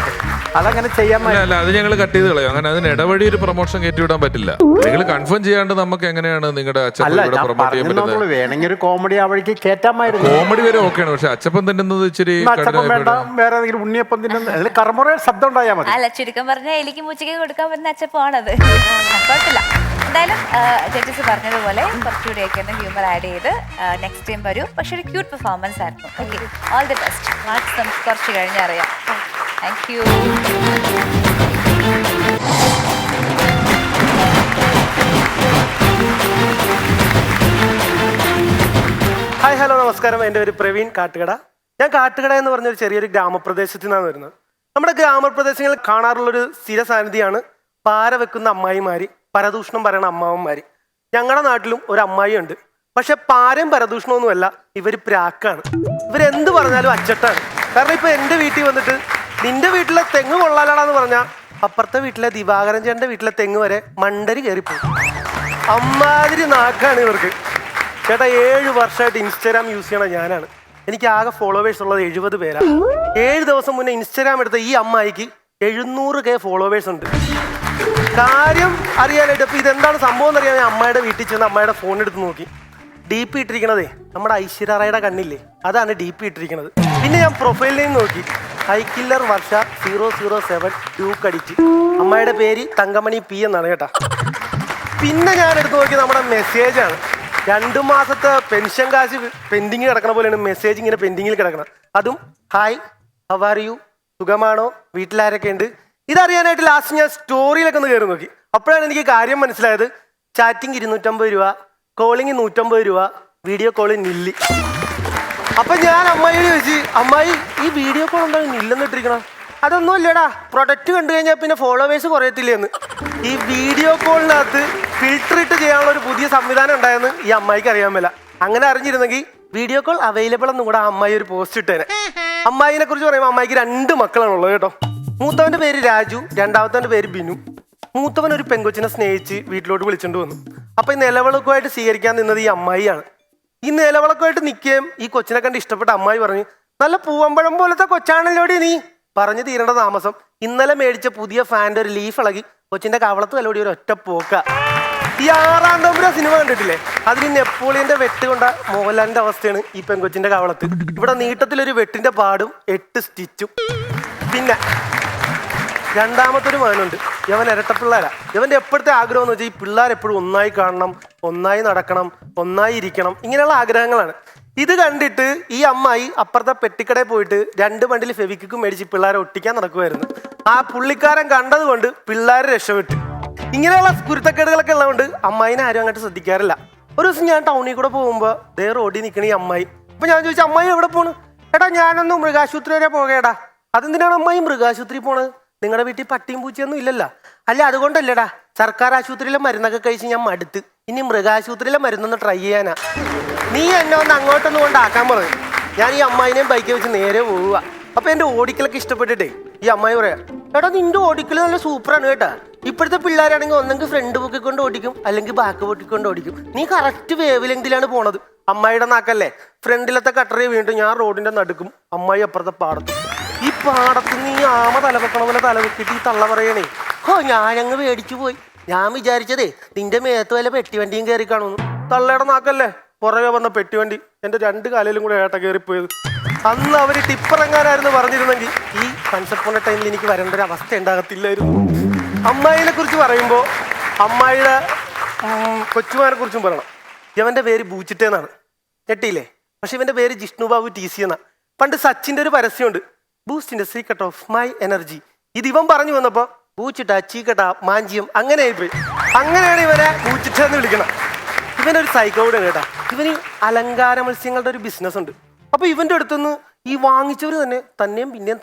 അതങ്ങനെ ചെയ്യാൻ അല്ല അത് ഞങ്ങൾ കട്ട് ചെയ്ത് കളയും. അങ്ങനെ അതിന് ഇടവഴി ഒരു പ്രൊമോഷൻ കയറ്റി വിടാൻ പറ്റില്ല. നിങ്ങൾ കൺഫേം ചെയ്യാണ്ട് നമുക്ക് എങ്ങനെയാണ് നിങ്ങളുടെ അല്ല അച്ചപ്പൻ ഞാൻ പ്രൊമോട്ട് ചെയ്യാൻ പറ്റുന്നത്? പറഞ്ഞോളൂ, വേണമെങ്കിൽ ഒരു കോമഡി ആ വഴിക്ക് കേറ്റാമായിരുന്നു. കോമഡി വരെ ഓക്കെയാണ്, പക്ഷെ അച്ചപ്പൻ തിന്നുന്നത് ഇച്ചിരി അച്ചപ്പം വേണ്ട, വേറെ ഏതെങ്കിലും ഉണ്ണിയപ്പം തിന്നുന്നത് അതിൽ കർമ്മറ ശബ്ദം ഉണ്ടായാൽ മതി. അല്ല, ചുരുക്കം പറഞ്ഞാൽ എലിക്ക് പൂച്ചയ്ക്ക് കൊടുക്കാൻ പറ്റുന്ന അച്ചപ്പാണത്. കുഴപ്പമില്ല. എന്തായാലും ജഡ്ജസ് പറഞ്ഞതുപോലെ കുറച്ചുകൂടിയൊക്കെ ഒന്ന് ഹ്യൂമർ ആഡ് ചെയ്ത് നെക്സ്റ്റ് ടൈം വരൂ. പക്ഷെ ഒരു ക്യൂട്ട് പെർഫോമൻസ് ആയിരുന്നു. Okay, all the best. Marks നമുക്ക് കുറച്ച് കഴിഞ്ഞറിയാം. Thank you. ഹായ്, ഹലോ, നമസ്കാരം. എൻ്റെ പേര് പ്രവീൺ കാട്ടുകട. ഞാൻ കാട്ടുകട എന്ന് പറഞ്ഞൊരു ചെറിയൊരു ഗ്രാമപ്രദേശത്തിൽ നിന്നാണ് വരുന്നത്. നമ്മുടെ ഗ്രാമപ്രദേശങ്ങളിൽ കാണാറുള്ളൊരു സ്ഥിര സാന്നിധ്യമാണ് പാര വെക്കുന്ന അമ്മായിമാര്, പരദൂഷണം പറയുന്ന അമ്മാവന്മാര്. ഞങ്ങളുടെ നാട്ടിലും ഒരു അമ്മായി ഉണ്ട്. പക്ഷെ പാരയും പരദൂഷണമൊന്നുമല്ല, ഇവർ പ്രാക്കാണ്. ഇവരെന്ത് പറഞ്ഞാലും അച്ചട്ടാണ്. കാരണം ഇപ്പൊ എൻ്റെ വീട്ടിൽ വന്നിട്ട് നിന്റെ വീട്ടിലെ തെങ്ങ് കൊള്ളാലാണെന്ന് പറഞ്ഞാൽ അപ്പുറത്തെ വീട്ടിലെ ദിവാകരൻ ചേട്ടൻ്റെ വീട്ടിലെ തെങ്ങ് വരെ മണ്ടരി കയറിപ്പോയി. അമ്മാതിരി നാക്കാണ് ഇവർക്ക്. ചേട്ടാ, 7 വർഷമായിട്ട് ഇൻസ്റ്റാഗ്രാം യൂസ് ചെയ്യണ ഞാനാണ്. എനിക്ക് ആകെ ഫോളോവേഴ്സ് ഉള്ളത് 70 പേരാണ്. 7 ദിവസം മുന്നേ ഇൻസ്റ്റാഗ്രാം എടുത്ത ഈ അമ്മായിക്ക് 700K ഫോളോവേഴ്സ് ഉണ്ട്. കാര്യം അറിയാനായിട്ട് ഇപ്പൊ ഇതെന്താണ് സംഭവം എന്നറിയാൻ ഞാൻ അമ്മയുടെ വീട്ടിൽ ചെന്ന് അമ്മയുടെ ഫോൺ എടുത്ത് നോക്കി. DP ഇട്ടിരിക്കണതേ നമ്മുടെ ഐശ്വര്യയുടെ കണ്ണില്ലേ, അതാണ് DP ഇട്ടിരിക്കണത്. പിന്നെ ഞാൻ പ്രൊഫൈലിൽ നിന്ന് നോക്കി, ഹൈക്കില്ലർ വർഷ 007 ട്യൂക്ക് അടിച്ച്. അമ്മയുടെ പേര് തങ്കമണി P എന്നാണ് കേട്ടാ. പിന്നെ ഞാൻ എടുത്ത് നോക്കി നമ്മുടെ മെസ്സേജാണ്. 2 മാസത്തെ പെൻഷൻ കാശ് പെൻഡിങ് കിടക്കണ പോലെയാണ് മെസ്സേജ് ഇങ്ങനെ പെൻഡിങ്ങിൽ കിടക്കണം. അതും ഹായ്, ഹൗ ആർ യു, സുഖമാണോ, വീട്ടിലാരൊക്കെ ഉണ്ട്. ഇതറിയാനായിട്ട് ലാസ്റ്റ് ഞാൻ സ്റ്റോറിയിലൊക്കെ ഒന്ന് കയറി നോക്കി. അപ്പോഴാണ് എനിക്ക് കാര്യം മനസ്സിലായത്. ചാറ്റിങ് 250 രൂപ, കോളിങ് 150 രൂപ, വീഡിയോ കോളിൽ നില്ല്. അപ്പൊ ഞാൻ അമ്മായിയോട് ചോദിച്ചു, അമ്മായി ഈ വീഡിയോ കോൾ എന്താ നില്ലെന്നിട്ടിരിക്കണം? അതൊന്നും ഇല്ലടാ, പ്രൊഡക്റ്റ് കണ്ടു കഴിഞ്ഞാൽ പിന്നെ ഫോളോവേഴ്സ് കുറയത്തില്ലെന്ന്. ഈ വീഡിയോ കോളിനകത്ത് ഫിൽട്ടർ ഇട്ട് ചെയ്യാനുള്ള ഒരു പുതിയ സംവിധാനം ഉണ്ടായെന്ന് ഈ അമ്മായിക്ക് അറിയാൻ മേല. അങ്ങനെ അറിഞ്ഞിരുന്നെങ്കിൽ വീഡിയോ കോൾ അവൈലബിൾ എന്നും കൂടെ അമ്മായി ഒരു പോസ്റ്റ് ഇട്ടേനെ. അമ്മായിനെ കുറിച്ച് പറയുമ്പോൾ അമ്മായിക്ക് 2 മക്കളാണുള്ളത് കേട്ടോ. മൂത്തവന്റെ പേര് രാജു, രണ്ടാമത്തവന്റെ പേര് ബിനു. മൂത്തവൻ ഒരു പെങ്കൊച്ചിനെ സ്നേഹിച്ച് വീട്ടിലോട്ട് വിളിച്ചോണ്ട് വന്നു. അപ്പൊ ഈ നിലവിളക്കുമായിട്ട് സ്വീകരിക്കാൻ നിന്നത് ഈ അമ്മായിയാണ്. ഈ നിലവിളക്കുമായിട്ട് നിൽക്കുകയും ഈ കൊച്ചിനെ കണ്ട് ഇഷ്ടപ്പെട്ട അമ്മായി പറഞ്ഞു, നല്ല പൂവമ്പഴം പോലത്തെ കൊച്ചാണല്ലോടി നീ. പറഞ്ഞു തീരേണ്ട താമസം ഇന്നലെ മേടിച്ച പുതിയ ഫാൻ്റെ ഒരു ലീഫ് ഇളകി കൊച്ചിന്റെ കവളത്ത് തലോടി ഒരു ഒറ്റ പോക്ക. ഈ 6-ാം തമ്പുരാ സിനിമ കണ്ടിട്ടില്ലേ, അതിന് നെപ്പോളിയന്റെ വെട്ട് കൊണ്ട മോഹൻലാലിന്റെ അവസ്ഥയാണ് ഈ പെങ്കൊച്ചിന്റെ കവളത്ത്. ഇവിടെ നീട്ടത്തിലൊരു വെട്ടിന്റെ പാടും 8 സ്റ്റിച്ചും. പിന്നെ രണ്ടാമത്തൊരു മകനുണ്ട്, ഇവൻ ഇരട്ടപ്പിള്ളേരാ. ഇവന്റെ എപ്പോഴത്തെ ആഗ്രഹം എന്ന് വെച്ചാൽ ഈ പിള്ളേർ എപ്പോഴും ഒന്നായി കാണണം, ഒന്നായി നടക്കണം, ഒന്നായി ഇരിക്കണം, ഇങ്ങനെയുള്ള ആഗ്രഹങ്ങളാണ്. ഇത് കണ്ടിട്ട് ഈ അമ്മായി അപ്പുറത്തെ പെട്ടിക്കടയിൽ പോയിട്ട് 2 ബണ്ടിൽ ഫെവിക്കും മേടിച്ച് പിള്ളേരെ ഒട്ടിക്കാൻ നടക്കുമായിരുന്നു. ആ പുള്ളിക്കാരൻ കണ്ടതുകൊണ്ട് പിള്ളേരെ രക്ഷപ്പെട്ടു. ഇങ്ങനെയുള്ള കുരുത്തക്കേടുകളൊക്കെ ഉള്ളതുകൊണ്ട് അമ്മായിനെ ആരും അങ്ങോട്ട് ശ്രദ്ധിക്കാറില്ല. ഒരു ദിവസം ഞാൻ ടൗണിൽ കൂടെ പോകുമ്പോൾ ദേ റോഡിൽ നിൽക്കണ ഈ അമ്മായി. അപ്പൊ ഞാൻ ചോദിച്ചു, അമ്മായി എവിടെ പോണു? എടാ ഞാനൊന്നും മൃഗാശുപത്രി വരെ പോകേടാ. അതെന്തിനാണ് അമ്മായി മൃഗാശുപത്രി പോണത്? നിങ്ങളുടെ വീട്ടിൽ പട്ടിയും പൂച്ചയൊന്നും ഇല്ലല്ലോ. അല്ല അതുകൊണ്ടല്ലേടാ, സർക്കാർ ആശുപത്രിയിലെ മരുന്നൊക്കെ കഴിച്ച് ഞാൻ മടുത്ത്, ഇനി മൃഗാശുപത്രിയിലെ മരുന്നൊന്ന് ട്രൈ ചെയ്യാനാ. നീ എന്നെ ഒന്ന് അങ്ങോട്ടൊന്ന് കൊണ്ടാക്കാൻ പറഞ്ഞു. ഞാൻ ഈ അമ്മായിനെയും ബൈക്ക് വെച്ച് നേരെ പോവുക. അപ്പൊ എന്റെ ഓടിക്കലൊക്കെ ഇഷ്ടപ്പെട്ടിട്ടേ ഈ അമ്മായി പറയാ, എടാ നിന്റെ ഓടിക്കൽ നല്ല സൂപ്പറാണ് കേട്ടാ. ഇപ്പോഴത്തെ പിള്ളേരാണെങ്കിൽ ഒന്നെങ്കിൽ ഫ്രണ്ട് പൊക്കിക്കൊണ്ട് ഓടിക്കും, അല്ലെങ്കിൽ ബാക്ക് പൊക്കിക്കൊണ്ട് ഓടിക്കും. നീ കറക്റ്റ് വേവ് ലെങ്തിലാണ് പോണത്. അമ്മായിയുടെ നാക്കല്ലേ, ഫ്രണ്ടിലത്തെ കട്ടറി വീണ്ടും ഞാൻ റോഡിന്റെ നടുക്കും, അമ്മായി അപ്പുറത്തെ പാടത്തും. ഈ പാടത്ത് നീ ആമ തലവെക്കണ പോലെ തലവെക്കിട്ട് ഈ തള്ള പറയണേ. ഞാനങ്ങ് പേടിച്ചു പോയി. ഞാൻ വിചാരിച്ചതേ നിന്റെ മേത്ത് വല്ല പെട്ടിവണ്ടിയും കയറി കാണുന്നു. തള്ളയുടെ നാക്കല്ലേ, പുറകെ വന്ന പെട്ടിവണ്ടി എന്റെ 2 കാലിലും കൂടെ ഏട്ട കയറിപ്പോയത്. അന്ന് അവര് ടിപ്പറങ്ങാനായിരുന്നു പറഞ്ഞിരുന്നെങ്കിൽ ഈ കൺസെപ്റ്റ് ടൈമിൽ എനിക്ക് വരേണ്ട ഒരു അവസ്ഥ ഉണ്ടാകത്തില്ലായിരുന്നു. അമ്മായിനെ കുറിച്ച് പറയുമ്പോൾ അമ്മായിയുടെ കൊച്ചുമാരെ കുറിച്ചും പറയണം. ഇവന്റെ പേര് ബൂച്ചിട്ടേന്നാണ്, ഞെട്ടിയില്ലേ? പക്ഷെ ഇവന്റെ പേര് ജിഷ്ണുബാബു TC എന്നാ. പണ്ട് സച്ചിന്റെ ഒരു പരസ്യമുണ്ട്, ബൂസ്റ്റിന്റെ സീക്രട്ട് ഓഫ് മൈ എനർജി. ഇത് ഇവൻ പറഞ്ഞു വന്നപ്പോ ബൂച്ചിട്ട, ചീക്കട്ട, മാഞ്ചിയം അങ്ങനെ ആയിപ്പോയി. അങ്ങനെയാണ് ഇവനെ ബൂച്ചിട്ട എന്ന് വിളിക്കണം. ഇവനൊരു സൈക്കോഡ് കേട്ടാ. ഇവന് അലങ്കാര മത്സ്യങ്ങളുടെ ഒരു ബിസിനസ് ഉണ്ട്. അപ്പൊ ഇവന്റെ അടുത്തുനിന്ന് ഈ വാങ്ങിച്ചവര് തന്നെയും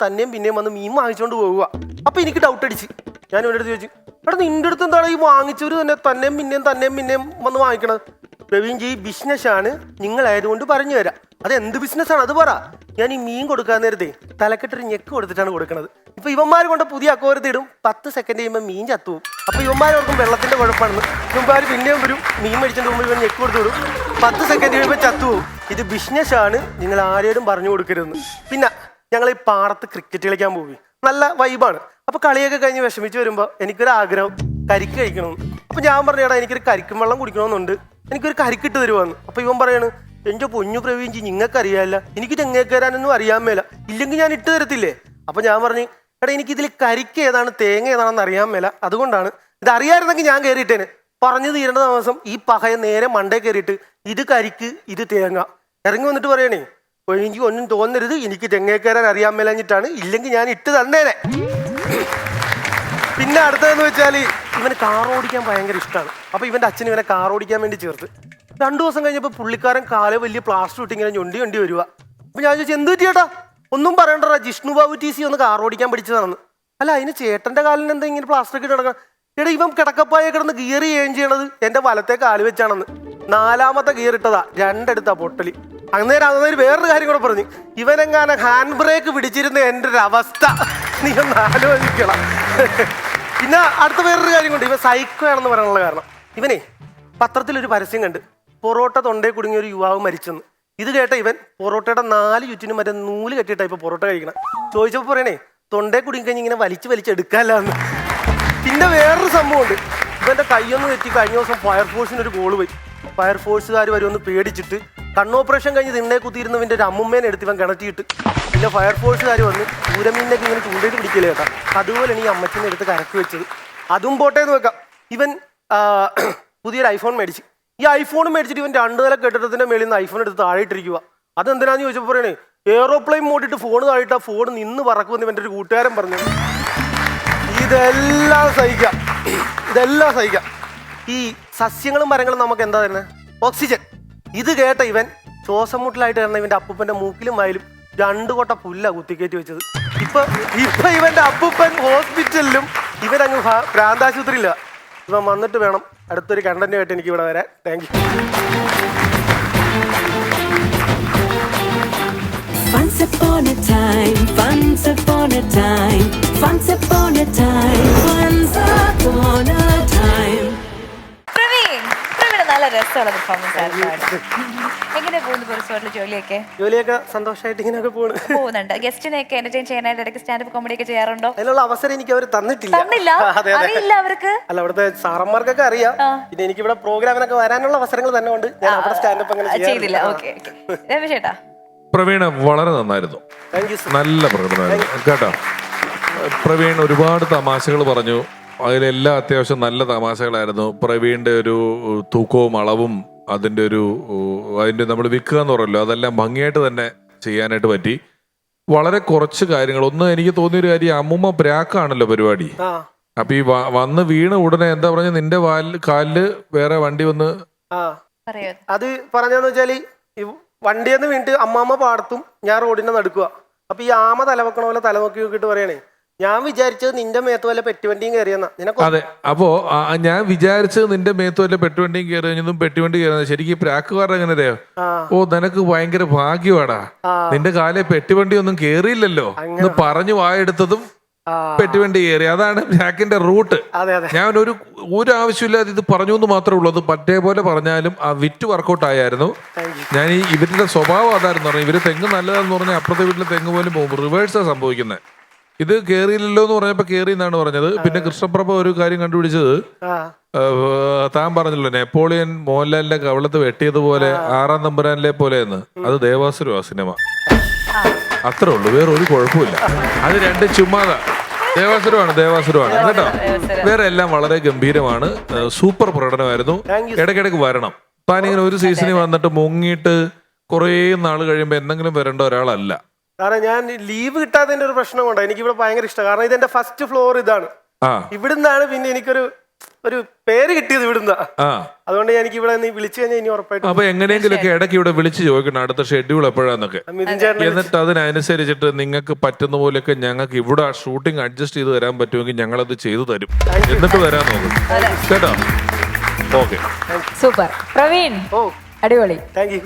പിന്നെയും വന്ന് മീൻ വാങ്ങിച്ചോണ്ട് പോവുക. അപ്പൊ എനിക്ക് ഡൗട്ട് അടിച്ച് ഞാൻ ഇവന്റെ അടുത്ത് ചോദിച്ചു, എടാ നിന്റെ അടുത്ത് എന്താണ് ഈ വാങ്ങിച്ചവര് തന്നെയും പിന്നെയും വന്ന് വാങ്ങിക്കണത്? പ്രവീൺജി, ബിസിനസ്സാണ്, നിങ്ങളായതുകൊണ്ട് പറഞ്ഞു തരാം. അത് എന്ത് ബിസിനസ്സാണ് അത് പറ. ഞാൻ ഈ മീൻ കൊടുക്കാൻ നേരത്തെ തലക്കെട്ടൊരു ഞെക്ക് കൊടുത്തിട്ടാണ് കൊടുക്കണത്. ഇപ്പൊ ഇവന്മാർ കൊണ്ട് പുതിയ അക്കോരത്തിടും, 10 സെക്കൻഡ് കഴിയുമ്പോൾ മീൻ ചത്തുപോകും. അപ്പൊ ഇവന്മാരോർക്കും വെള്ളത്തിന്റെ കുഴപ്പമാണെന്ന്. ഇവന്മാർ പിന്നെയും വരും, മീൻ മേടിച്ചിട്ട് പോകുമ്പോൾ ഇവൻ ഞെക്ക് കൊടുത്തു വിടും, 10 സെക്കൻഡ് കഴിയുമ്പോൾ ചത്തുപോകും. ഇത് ബിസിനസ്സാണ്, നിങ്ങൾ ആരോടും പറഞ്ഞു കൊടുക്കരുതെന്ന്. പിന്നെ ഞങ്ങൾ ഈ പാടത്ത് ക്രിക്കറ്റ് കളിക്കാൻ പോയി. നല്ല വൈബാണ്. അപ്പൊ കളിയൊക്കെ കഴിഞ്ഞ് വിഷമിച്ച് വരുമ്പോ എനിക്കൊരു ആഗ്രഹം കരിക്ക് കഴിക്കണമെന്ന്. അപ്പൊ ഞാൻ പറഞ്ഞു, എടാ എനിക്കൊരു കരിക്കും വെള്ളം കുടിക്കണമെന്നുണ്ട്, എനിക്കൊരു കരിക്കിട്ട് തരുവാന്ന്. അപ്പൊ ഇവൻ പറയാണ്, എന്റെ പൊന്നു പ്രവീൺജി നിങ്ങൾക്കറിയാല്ല, എനിക്ക് തെങ്ങേക്കരാനൊന്നും അറിയാൻ മേല, ഇല്ലെങ്കിൽ ഞാൻ ഇട്ട് തരത്തില്ലേ. അപ്പൊ ഞാൻ പറഞ്ഞു, എടാ എനിക്കിതിൽ കരിക്ക് ഏതാണ് തേങ്ങ ഏതാണെന്ന് അറിയാൻ മേല, അതുകൊണ്ടാണ്. ഇത് അറിയാമായിരുന്നെങ്കിൽ ഞാൻ കയറിയിട്ടേന്. പറഞ്ഞു തീരേണ്ട ദിവസം ഈ പഹയെ നേരെ മണ്ടേ കയറിയിട്ട് ഇത് കരിക്ക് ഇത് തേങ്ങ. ഇറങ്ങി വന്നിട്ട് പറയണേ, എനിക്ക് ഒന്നും തോന്നരുത്, എനിക്ക് തെങ്ങേക്കരാൻ അറിയാൻ മേലഞ്ഞിട്ടാണ്, ഇല്ലെങ്കിൽ ഞാൻ ഇട്ട് തന്നേനെ. പിന്നെ അടുത്തതെന്ന് വെച്ചാൽ ഇവന് കാർ ഓടിക്കാൻ ഭയങ്കര ഇഷ്ടമാണ്. അപ്പൊ ഇവന്റെ അച്ഛൻ ഇവനെ കാർ ഓടിക്കാൻ വേണ്ടി ചേർത്ത്. 2 ദിവസം കഴിഞ്ഞപ്പോൾ പുള്ളിക്കാരൻ കാല് വലിയ പ്ലാസ്റ്റർ ഇട്ട് ഇങ്ങനെ ഞൊണ്ടി വരുക. അപ്പൊ ഞാൻ ചോദിച്ചു, എന്ത് ചേട്ടാ? ഒന്നും പറയണ്ടടാ, ജിഷ്ണു ബാബു TC ഒന്ന് കാർ ഓടിക്കാൻ പഠിച്ചതാണെന്ന്. അല്ല, അതിന് ചേട്ടന്റെ കാലിന് എന്താ ഇങ്ങനെ പ്ലാസ്റ്റർ ഒക്കെ കിടക്കണം? എടാ, ഇവൻ കിടക്കപ്പായ കിടന്ന് ഗിയർ ചെയ്യുകയും ചെയ്യണത് എന്റെ വലത്തെ കാല് വെച്ചാണെന്ന്. 4ാമത്തെ ഗിയർ ഇട്ടതാ, 2 എടുത്താ പൊട്ടലി. അന്നേരം വേറൊരു കാര്യം കൂടെ പറഞ്ഞു, ഇവനെങ്ങാനും ഹാൻഡ് ബ്രേക്ക് പിടിച്ചിരുന്ന എൻ്റെ ഒരു അവസ്ഥ നീ ഒന്ന് ആലോചിക്കണം. പിന്നെ അടുത്ത വേറൊരു കാര്യം കൊണ്ട് ഇവൻ സൈക്കോ ആണെന്ന് പറയാനുള്ള കാരണം, ഇവനെ പത്രത്തിലൊരു പരസ്യം കണ്ട് പൊറോട്ട തൊണ്ടയിൽ കുടുങ്ങിയ ഒരു യുവാവ് മരിച്ചെന്ന്. ഇത് കേട്ട ഇവൻ പൊറോട്ടയുടെ 4 ചുറ്റിനും മറ്റേ നൂല് കെട്ടിയിട്ടാ ഇപ്പൊ പൊറോട്ട കഴിക്കണം. ചോദിച്ചപ്പോൾ പറയണേ, തൊണ്ടയിൽ കുടുങ്ങി കഴിഞ്ഞ് ഇങ്ങനെ വലിച്ചെടുക്കാല്ലാന്ന്. പിന്നെ വേറൊരു സംഭവമുണ്ട്, ഇവന്റെ കൈയൊന്ന് തെറ്റി കഴിഞ്ഞ ദിവസം ഫയർഫോഴ്സിന് ഒരു കോള് പോയി. ഫയർഫോഴ്സുകാർ വരുമെന്ന് പേടിച്ചിട്ട് കണ്ണോപ്പറേഷൻ കഴിഞ്ഞ് തിണ്ണെ കുത്തിയിരുന്നവന്റെ ഒരു അമ്മുമ്മേനെ എടുത്ത് ഇവൻ കിണറ്റിയിട്ട്. പിന്നെ ഫയർഫോഴ്സുകാർ വന്ന് പൂരമീനൊക്കെ ഇങ്ങനെ ചൂണ്ടയിട്ട് പിടിക്കലേ കേട്ടാ. അതുപോലെയാണ് ഈ അമ്മച്ചിനെ എടുത്ത് കരക്ക് വെച്ചത്. അതും പോട്ടെ എന്ന് വെക്കാം. ഇവൻ പുതിയൊരു ഐഫോൺ മേടിച്ച്. ഈ ഐഫോൺ മേടിച്ചിട്ട് ഇവൻ 2 നില കെട്ടിടത്തിന്റെ മേളിൽ നിന്ന് ഐഫോൺ എടുത്ത് താഴെ ഇട്ടിരിക്കുക. അതെന്തിനാന്ന് ചോദിച്ചപ്പോൾ പറയണേ, എയ്റോപ്ലെയിൻ മോഡിട്ട് ഫോൺ താഴിട്ട് ആ ഫോൺ നിന്ന് പറക്കുമെന്ന് ഇവൻ്റെ ഒരു കൂട്ടുകാരൻ പറഞ്ഞു. ഇതെല്ലാം സഹിക്കാം. ഈ സസ്യങ്ങളും മരങ്ങളും നമുക്ക് എന്താ തരുന്നത്? ഓക്സിജൻ. ഇത് കേട്ട ഇവൻ ശ്വാസം മുട്ടലായിട്ട് കാരണം ഇവന്റെ അപ്പൂപ്പന്റെ മൂക്കിലും വായിലും 2 കൊട്ട പുല്ല കുത്തിക്കയറ്റി വെച്ചത്. ഇപ്പൊ ഇവന്റെ അപ്പൂപ്പൻ ഹോസ്പിറ്റലിലും ഇവനങ്ങ് പ്രാന്താശുപത്രിയില്ല. ഇവൻ വന്നിട്ട് വേണം അടുത്തൊരു കണ്ടന്റ് ആയിട്ട് എനിക്ക് ഇവിടെ വരാൻ. Thank you. Once upon a time, once upon a time, once upon a time, once upon a time. Praveen നല്ല രസമുള്ള പെർഫോമൻസ് ആയിരുന്നു. എങ്ങനെ പോകുന്നു പുറത്തോട്ടുള്ള ജോലിയൊക്കെ സന്തോഷമായിട്ട് ഇങ്ങനെയൊക്കെ പോകുന്നുണ്ട്? ഗസ്റ്റിനെയൊക്കെ എന്റർടൈൻ ചെയ്യാനായിട്ട് ഇടയ്ക്ക് സ്റ്റാൻഡപ്പ് കോമഡി ഒക്കെ ചെയ്യാറുണ്ടോ? അതിനുള്ള അവസരം എനിക്ക് അവർ തന്നിട്ടില്ല. അറിയില്ല അവർക്ക്. അല്ല, അവിടുത്തെ സാറന്മാർക്കൊക്കെ അറിയാം. പിന്നെ എനിക്ക് ഇവിടെ പ്രോഗ്രാമിനൊക്കെ വരാനുള്ള അവസരങ്ങൾ തന്നെ കൊണ്ട് ഞാൻ അവിടെ സ്റ്റാൻഡപ്പ് അങ്ങനെ ചെയ്തില്ല. ഓക്കെ ചേട്ടാ. പ്രവീണ വളരെ നന്നായിരുന്നു, നല്ല പ്രകടനമായിരുന്നു കേട്ടോ. പ്രവീൺ ഒരുപാട് തമാശകൾ പറഞ്ഞു, അതിലെല്ലാം അത്യാവശ്യം നല്ല തമാശകളായിരുന്നു. പ്രവീണിന്റെ ഒരു തൂക്കവും അളവും അതിന്റെ നമ്മൾ വിൽക്കുക എന്ന് പറയല്ലോ, അതെല്ലാം ഭംഗിയായിട്ട് തന്നെ ചെയ്യാനായിട്ട് പറ്റി. വളരെ കുറച്ച് കാര്യങ്ങൾ. ഒന്ന് എനിക്ക് തോന്നിയൊരു കാര്യം, അമ്മുമ്മ പ്രാക്കാണല്ലോ പരിപാടി. അപ്പൊ ഈ വന്ന് വീണ ഉടനെ എന്താ പറഞ്ഞ, നിന്റെ കാലില് വേറെ വണ്ടി വന്ന് അത് പറഞ്ഞെന്ന് വെച്ചാല് വണ്ടിയെന്ന് വീണിട്ട് അമ്മാമ്മ പാടത്തും ഞാൻ റോഡിനെ നടക്കുക. അപ്പൊ ഈ ആമ തലവെക്കണ പോലെ തലവെക്കി നോക്കിയിട്ട് പറയണേ, ഞാൻ വിചാരിച്ചത് നിന്റെ മേത്ത് വല്ല പെട്ടുവണ്ടിയും കയറിയെന്നാ. അതെ, അപ്പോ ഞാൻ വിചാരിച്ചത് നിന്റെ മേത്ത് വല്ല പെട്ടുവണ്ടിയും കയറി കഴിഞ്ഞതും പെട്ടുവണ്ടി കയറുന്നത്. ശരിക്കും പ്രാക്കുകാരുടെ എങ്ങനെ അറിയോ? ഓ, നിനക്ക് ഭയങ്കര ഭാഗ്യമാടാ, നിന്റെ കാലെ പെട്ടുവണ്ടി ഒന്നും കേറിയില്ലല്ലോ എന്ന് പറഞ്ഞു വായെടുത്തതും പെട്ടുവണ്ടി കയറി. അതാണ് പ്രാക്കിന്റെ റൂട്ട്. ഞാൻ ഒരു ആവശ്യമില്ലാതെ ഇത് പറഞ്ഞു എന്ന് മാത്രമേ ഉള്ളൂ. അത് പറ്റേ പോലെ പറഞ്ഞാലും ആ വിറ്റ് വർക്കൗട്ട് ആയിരുന്നു. ഞാൻ ഇവരുടെ സ്വഭാവം അതായിരുന്നു പറഞ്ഞത്. ഇവര് തെങ്ങ് നല്ലതാന്ന് പറഞ്ഞാൽ അപ്പുറത്തെ വീട്ടിലെ തെങ്ങ് പോലും പോകും. റിവേഴ്സാണ് സംഭവിക്കുന്നത്. ഇത് കേറിയില്ലല്ലോ എന്ന് പറഞ്ഞപ്പോ കേറി എന്നാണ് പറഞ്ഞത്. പിന്നെ കൃഷ്ണപ്രഭ ഒരു കാര്യം കണ്ടുപിടിച്ചത്, താൻ പറഞ്ഞല്ലോ നെപ്പോളിയൻ മോഹൻലാലിന്റെ കവളത്ത് വെട്ടിയതുപോലെ 6-ാം തമ്പുരാനിലെ പോലെ എന്ന്. അത് ദേവാസുരമാ സിനിമ, അത്രേ ഉള്ളൂ, വേറെ ഒരു കുഴപ്പമില്ല. അത് 2 ചുമ്മാതാ. ദേവാസുരമാണ് കേട്ടോ. വേറെ എല്ലാം വളരെ ഗംഭീരമാണ്. സൂപ്പർ പ്രകടനമായിരുന്നു. ഇടയ്ക്കിടയ്ക്ക് വരണം. താനിങ്ങനെ ഒരു സീസണിൽ വന്നിട്ട് മുങ്ങിയിട്ട് കുറേ നാൾ കഴിയുമ്പോ എന്തെങ്കിലും വരേണ്ട ഒരാളല്ല. കാരണം ഞാൻ ലീവ് കിട്ടാത്തതിന്റെ ഒരു പ്രശ്നം കൊണ്ടാണ് എനിക്ക് ഇവിടെ ഭയങ്കര ഇഷ്ടം. കാരണം ഇതെന്റെ ഫസ്റ്റ് ഫ്ലോർ ഇതാണ്. ഇവിടുന്നാണ് പിന്നെ എനിക്കൊരു പേര് കിട്ടിയത് ഇവിടുന്ന. അതുകൊണ്ട് എനിക്ക് ഇവിടെ വിളിച്ചു കഴിഞ്ഞാൽ ഇനി ഉറപ്പായിട്ടും. അപ്പൊ എങ്ങനെയെങ്കിലൊക്കെ ഇടയ്ക്ക് ഇവിടെ വിളിച്ചു ചോദിക്കണം അടുത്ത ഷെഡ്യൂൾ എപ്പോഴാന്നൊക്കെ. എന്നിട്ട് അതിനനുസരിച്ചിട്ട് നിങ്ങൾക്ക് പറ്റുന്ന പോലെയൊക്കെ ഞങ്ങൾക്ക് ഇവിടെ ഷൂട്ടിംഗ് അഡ്ജസ്റ്റ് ചെയ്ത് തരാൻ പറ്റുമെങ്കിൽ ഞങ്ങളത് ചെയ്തു തരും. എന്നിട്ട് വരാൻ നോക്കും കേട്ടോ. ഓക്കെ, സൂപ്പർ പ്രവീൺ, അടിപൊളി.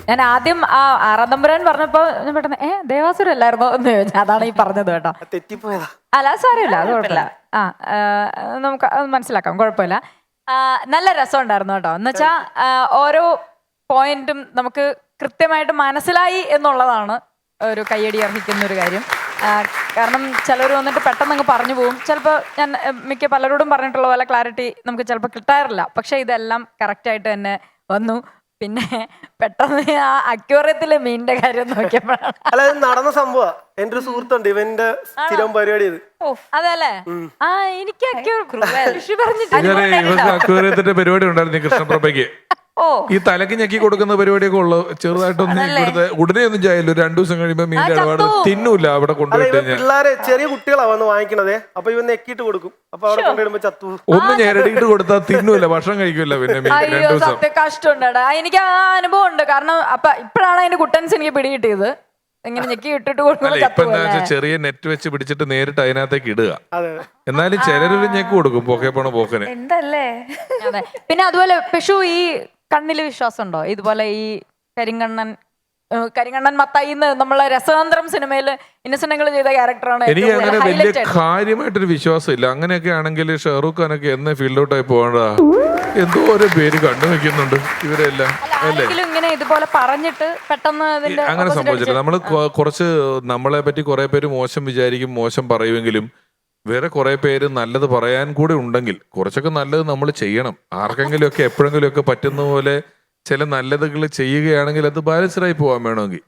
ഞാൻ ആദ്യം 6-ാം തമ്പുരാൻ പറഞ്ഞപ്പോ പെട്ടെന്ന് ദേവാസുരം അല്ലായിരുന്നോ എന്ന് ചോദിച്ചാൽ അതാണ് ഈ പറഞ്ഞത് കേട്ടോ. തെറ്റിപ്പോയതാ. അല്ല സാരമില്ല, അത് കുഴപ്പമില്ല. നമുക്ക് അത് മനസ്സിലാക്കാം, കുഴപ്പമില്ല. നല്ല രസം ഉണ്ടായിരുന്നു കേട്ടോ. എന്നുവെച്ചാ ഓരോ പോയിന്റും നമുക്ക് കൃത്യമായിട്ട് മനസ്സിലായി എന്നുള്ളതാണ് ഒരു കയ്യടി അർഹിക്കുന്ന ഒരു കാര്യം. കാരണം ചിലർ വന്നിട്ട് പെട്ടെന്ന് അങ്ങ് പറഞ്ഞു പോകും. ചിലപ്പോൾ ഞാൻ മിക്ക പലരോടും പറഞ്ഞിട്ടുള്ള പോലെ ക്ലാരിറ്റി നമുക്ക് ചിലപ്പോൾ കിട്ടാറില്ല. പക്ഷെ ഇതെല്ലാം കറക്റ്റായിട്ട് തന്നെ വന്നു. പിന്നെ പെട്ടെന്ന് ആ അക്യൂറത്തിലെ മീനിന്റെ കാര്യം നോക്കിയപ്പോഴാണ്. അല്ല, ഇത് നടന്ന സംഭവ. എന്റെ ഒരു സുഹൃത്തുണ്ട്, ഇവന്റെ സ്ഥിരം പരിപാടി ഇത്. അതല്ലേ ആ എനിക്ക് പറഞ്ഞിട്ട് ഇവർക്ക് അക്വേറിയത്തിന്റെ പരിപാടി ഉണ്ടായിരുന്നു ഈ കൃഷ്ണപ്രഭയ്ക്ക്. ഈ തലക്ക് ഞെക്കി കൊടുക്കുന്ന പരിപാടിയൊക്കെ ഉള്ളു. ചെറുതായിട്ടൊന്നും ഇവിടുത്തെ ഉടനെ ഒന്നും ചായല്ലോ. 2 ദിവസം കഴിയുമ്പോ മീൻ്റെ ഇടപാട് തിന്നൂല. അവിടെ അല്ല, കൊണ്ടുപോയിട്ട് ഇവൻ പിള്ളേരെ ചെറിയ കുട്ടികളാ വന്ന് വാങ്ങിക്കണതേ. അപ്പൊ ഇവൻ നെക്കിട്ട് കൊടുക്കും. അപ്പൊ അവിടെ കൊണ്ടുവരുമ്പോ ചത്തു. ഒന്ന് ഞെരടിയിട്ട് കൊടുത്താൽ തിന്നൂല, ഭക്ഷണം കഴിക്കൂല. പിന്നെ മീൻ 2 അയ്യോ ദിവസം സത്യ കഷ്ടമുണ്ടാ. എനിക്ക് ആ അനുഭവം ഉണ്ട്. കാരണം അപ്പൊ ഇപ്പഴാണ് അതിന്റെ കുട്ടൻസ് എനിക്ക് പിടികിട്ടിയത്. ഇങ്ങനെ ഞെക്കി ഇട്ടിട്ട് അല്ല, ഇപ്പൊ എന്താ കൊടുക്കുമ്പോൾ വെച്ചാൽ ചെറിയ നെറ്റ് വെച്ച് പിടിച്ചിട്ട് നേരിട്ട് അതിനകത്തേക്ക് ഇടുക. അതെ. എന്നാലും ചിലരൊരു ഞെക്ക് കൊടുക്കും പോക്കേ പോക്കന്. എന്തല്ലേ അതെ. പിന്നെ അതുപോലെ പിഷു ഈ കണ്ണില് വിശ്വാസം ഉണ്ടോ? ഇതുപോലെ ഈ കരിങ്കണ്ണൻ മത്തായിന്ന് നമ്മളെ രസതന്ത്രം സിനിമയില് ഇന്നസെന്റുകൾ ചെയ്ത ക്യാരക്ടറാണ്. എനിക്ക് അങ്ങനെ വലിയ കാര്യമായിട്ടൊരു വിശ്വാസം ഇല്ല. അങ്ങനെയൊക്കെ ആണെങ്കിൽ ഷാറൂഖ് ഖാനൊക്കെ എന്ന് ഫീൽഡ് ഔട്ട് ആയി പോകേണ്ടതാ. എന്തോരം പേര് കണ്ടു വെക്കുന്നുണ്ട് ഇവരെല്ലാം അല്ലേ. ഇങ്ങനെ ഇതുപോലെ പറഞ്ഞിട്ട് പെട്ടെന്ന് അതിന്റെ അങ്ങനെ സംഭവിച്ചില്ല. നമ്മള് കുറച്ച് നമ്മളെ പറ്റി കുറെ പേര് മോശം വിചാരിക്കും, മോശം പറയുമെങ്കിലും വേറെ കുറെ പേര് നല്ലത് പറയാൻ കൂടെ ഉണ്ടെങ്കിൽ കുറച്ചൊക്കെ നല്ലത് നമ്മൾ ചെയ്യണം. ആർക്കെങ്കിലും ഒക്കെ എപ്പോഴെങ്കിലും ഒക്കെ പറ്റുന്ന പോലെ ചില നല്ലതുകൾ ചെയ്യുകയാണെങ്കിൽ അത് ബാലൻസ്ഡായി പോകാൻ വേണമെങ്കിൽ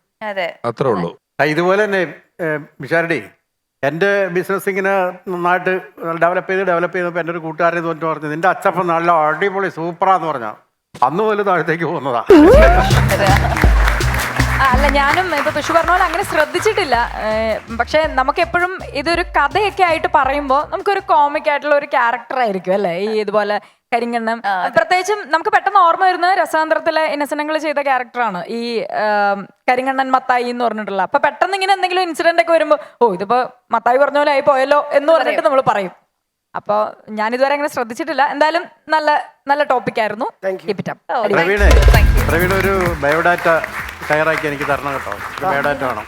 അത്രേ ഉള്ളൂ. ഇതുപോലെ തന്നെ മിഷാരടി എൻ്റെ ബിസിനസ് ഇങ്ങനെ നന്നായിട്ട് ഡെവലപ്പ് ചെയ്തപ്പോൾ എൻ്റെ ഒരു കൂട്ടുകാരൻ തോന്നിട്ട് പറഞ്ഞു, നിന്റെ അച്ചപ്പം നല്ല അടിപൊളി സൂപ്പറാന്ന് പറഞ്ഞാൽ അന്ന് മുതൽ താഴത്തേക്ക് പോകുന്നതാ. അല്ല, ഞാനും ഇപ്പൊ പിഷു പറഞ്ഞ പോലെ അങ്ങനെ ശ്രദ്ധിച്ചിട്ടില്ല. പക്ഷെ നമുക്ക് എപ്പോഴും ഇതൊരു കഥയൊക്കെ ആയിട്ട് പറയുമ്പോൾ നമുക്കൊരു കോമിക് ആയിട്ടുള്ള ഒരു ക്യാരക്ടർ ആയിരിക്കും അല്ലേ ഈ ഇതുപോലെ കരിങ്കണ്ണം. പ്രത്യേകിച്ചും നമുക്ക് പെട്ടെന്ന് ഓർമ്മ വരുന്നത് രസതന്ത്രത്തിലെ ഇന്നസെന്റുകൾ ചെയ്ത ക്യാരക്ടറാണ് ഈ കരിങ്കണ്ണൻ മത്തായി എന്ന് പറഞ്ഞിട്ടുള്ള. അപ്പൊ പെട്ടെന്ന് ഇങ്ങനെ എന്തെങ്കിലും ഇൻസിഡന്റ് ഒക്കെ വരുമ്പോ ഇതിപ്പോ മത്തായി പറഞ്ഞ പോലെ ആയി പോയല്ലോ എന്ന് പറഞ്ഞിട്ട് നമ്മൾ പറയും. അപ്പൊ ഞാൻ ഇതുവരെ അങ്ങനെ ശ്രദ്ധിച്ചിട്ടില്ല. എന്തായാലും നല്ല നല്ല ടോപ്പിക് ആയിരുന്നു. പ്രവീൺ ഒരു ബയോഡാറ്റ തയ്യാറാക്കി എനിക്ക് തരണം കേട്ടോ. ബയോഡാറ്റ വേണം.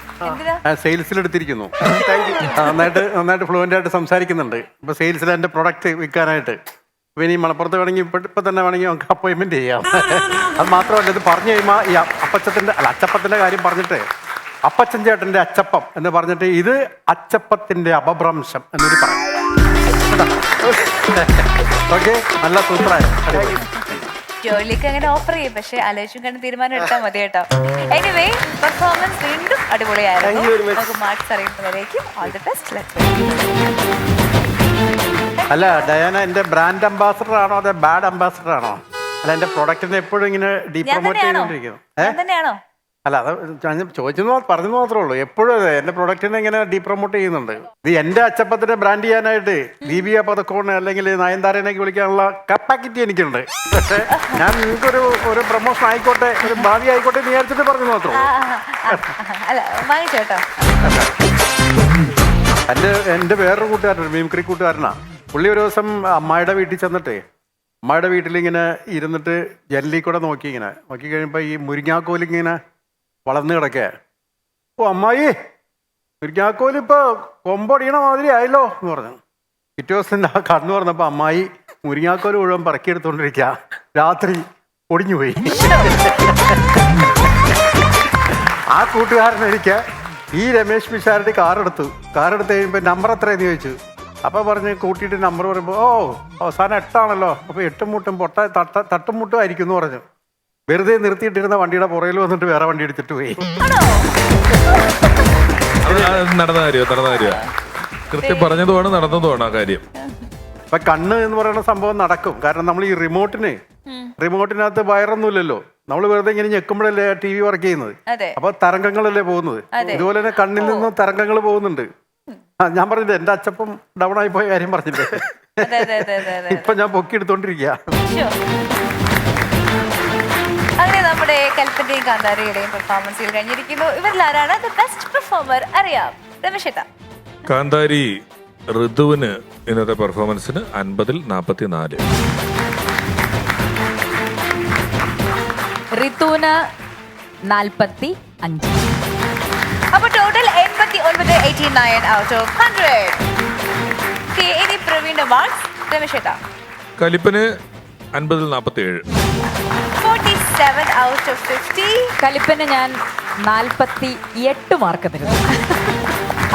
സെയിൽസിലെടുത്തിരിക്കുന്നു. നന്നായിട്ട് ഫ്ലുവൻ്റ് ആയിട്ട് സംസാരിക്കുന്നുണ്ട്. ഇപ്പൊ സെയിൽസിൽ എൻ്റെ പ്രൊഡക്റ്റ് വിൽക്കാനായിട്ട് ഇനി മലപ്പുറത്ത് വേണമെങ്കിൽ ഇപ്പൊ തന്നെ വേണമെങ്കിൽ നമുക്ക് അപ്പോയിൻമെന്റ് ചെയ്യാം. അത് മാത്രമല്ല, ഇത് പറഞ്ഞു കഴിയുമ്പോൾ ഈ അച്ചപ്പത്തിന്റെ കാര്യം പറഞ്ഞിട്ട് അപ്പച്ചൻ ചേട്ടന്റെ അച്ചപ്പം എന്ന് പറഞ്ഞിട്ട് ഇത് അച്ചപ്പത്തിന്റെ അപഭ്രംശം എന്നൊരു പറയാം. ഓക്കെ, നല്ല സൂപ്പറായി. ജോലിക്ക് അങ്ങനെ ഓഫർ ചെയ്യും, പക്ഷെ ആലോചിച്ചും കണ്ട് തീരുമാനം എടുത്താൽ മതി കേട്ടോ. എനിവേ, പെർഫോമൻസ് വീണ്ടും അടിപൊളിയായിരുന്നു. നമുക്ക് മാർക്സ് അറിയുന്നവരേക്കും ഓൾ ദി ബെസ്റ്റ്. അല്ല ഡയാന, എന്റെ ബ്രാൻഡ് അംബാസഡർ ആണോ അതെ ബാഡ് അംബാസഡർ ആണോ? അല്ല, എന്റെ പ്രൊഡക്റ്റിനെ എപ്പോഴും ഇങ്ങനെ ഡീപ്രൊമോട്ട് ചെയ്തോണ്ടിരിക്കുന്നു. തന്നെയാണോ? അല്ല, അത് ഞാൻ ചോദിച്ചെന്ന് പറഞ്ഞു മാത്രമേ ഉള്ളൂ. എപ്പോഴും അതെ എന്റെ പ്രൊഡക്റ്റിനെ ഇങ്ങനെ ഡീപ്രൊമോട്ട് ചെയ്യുന്നുണ്ട്. ഇത് എന്റെ അച്ചപ്പത്തിനെ ബ്രാൻഡ് ചെയ്യാനായിട്ട് ദീപിക പദക്കോണ് അല്ലെങ്കിൽ നയൻതാരനൊക്കെ വിളിക്കാനുള്ള കപ്പാസിറ്റി എനിക്കുണ്ട്. പക്ഷെ ഞാൻ നിങ്ങൾക്കൊരു ഒരു പ്രൊമോഷൻ ആയിക്കോട്ടെ, ഒരു ഭാവി ആയിക്കോട്ടെ എന്ന് വിചാരിച്ചിട്ട് പറഞ്ഞു മാത്രമേ ഉള്ളൂ. എൻ്റെ വേറൊരു കൂട്ടുകാരൻ മീംക്രി കൂട്ടുകാരനാ. പുള്ളി ഒരു ദിവസം അമ്മായിയുടെ വീട്ടിൽ ചെന്നിട്ട് അമ്മായിയുടെ വീട്ടിലിങ്ങനെ ഇരുന്നിട്ട് ജനലിൽ കൂടെ നോക്കി കഴിയുമ്പോൾ ഈ മുരിങ്ങാക്കോലിങ്ങനെ വളർന്നു കിടക്കേ. അമ്മായി, മുരിങ്ങാക്കോലിപ്പോൾ കൊമ്പൊടിയണ മാതിരി ആയല്ലോ എന്ന് പറഞ്ഞു. പിറ്റേ ദിവസം ആ കണ്ണു പറഞ്ഞപ്പോൾ അമ്മായി മുരിങ്ങാക്കോല് മുഴുവൻ പറക്കിയെടുത്തോണ്ടിരിക്കുക. രാത്രി ഒടിഞ്ഞുപോയി. ആ കൂട്ടുകാരനെനിക്ക് ഈ രമേശ് പിഷാരടി കാറെടുത്ത് കഴിയുമ്പോൾ നമ്പർ എത്രയെന്ന് ചോദിച്ചു. അപ്പോൾ പറഞ്ഞ് കൂട്ടിയിട്ട് നമ്പർ പറയുമ്പോൾ അവസാനം 8 ആണല്ലോ, അപ്പോൾ 8 മുട്ടും തട്ടും മുട്ടും ആയിരിക്കും എന്ന് പറഞ്ഞു. വെറുതെ നിർത്തിയിട്ടിരുന്ന വണ്ടിയുടെ പുറകിൽ വന്നിട്ട് വേറെ വണ്ടി എടുത്തിട്ട് പോയി. നടന്ന കാര്യമാണ്. കൃത്യം പറഞ്ഞതുമാണ് നടന്നതുമാണ് ആ കാര്യം. അപ്പൊ കണ്ണ് എന്ന് പറയുന്ന സംഭവം നടക്കും. കാരണം നമ്മൾ ഈ റിമോട്ടിനകത്ത് വയറൊന്നുമില്ലല്ലോ. നമ്മൾ വെറുതെ ഇങ്ങനെ ഞെക്കുമ്പോഴല്ലേ TV വർക്ക് ചെയ്യുന്നത്. അപ്പൊ തരംഗങ്ങളല്ലേ പോകുന്നത്. ഇതുപോലെ തന്നെ കണ്ണിൽ നിന്നും തരംഗങ്ങൾ പോകുന്നുണ്ട്. ഞാൻ പറഞ്ഞില്ല, എന്റെ അച്ചപ്പം ഡൗൺ ആയി പോയ കാര്യം പറഞ്ഞില്ലേ. ഇപ്പൊ ഞാൻ പൊക്കി എടുത്തോണ്ടിരിക്കുക. അങ്ങനെ നമ്മുടെ കൽപ്പന്റെയും കാന്താരയുടെയും പെർഫോമൻസുകൾ കഴിഞ്ഞിരിക്കുന്നു. ഇവരിൽ ആരാണ് ദ ബെസ്റ്റ് പെർഫോമർ അറിയാം? രമേശേട്ടാ. കാന്താരി ഋതുവിന് ഇന്നത്തെ പെർഫോമൻസിന് 50-ൽ 44. ഋതുവിന് 45. അപ്പൊ ടോട്ടൽ 89 ഔട്ട് ഓഫ് 100. ഇനി പ്രവീണിന്റെ മാർക്സ്. രമേശേട്ടാ. കലിപ്പന് 50-ൽ 47. 47 out of 50. കലിപ്പന് ഞാൻ 48 മാർക്ക് തരുന്നു.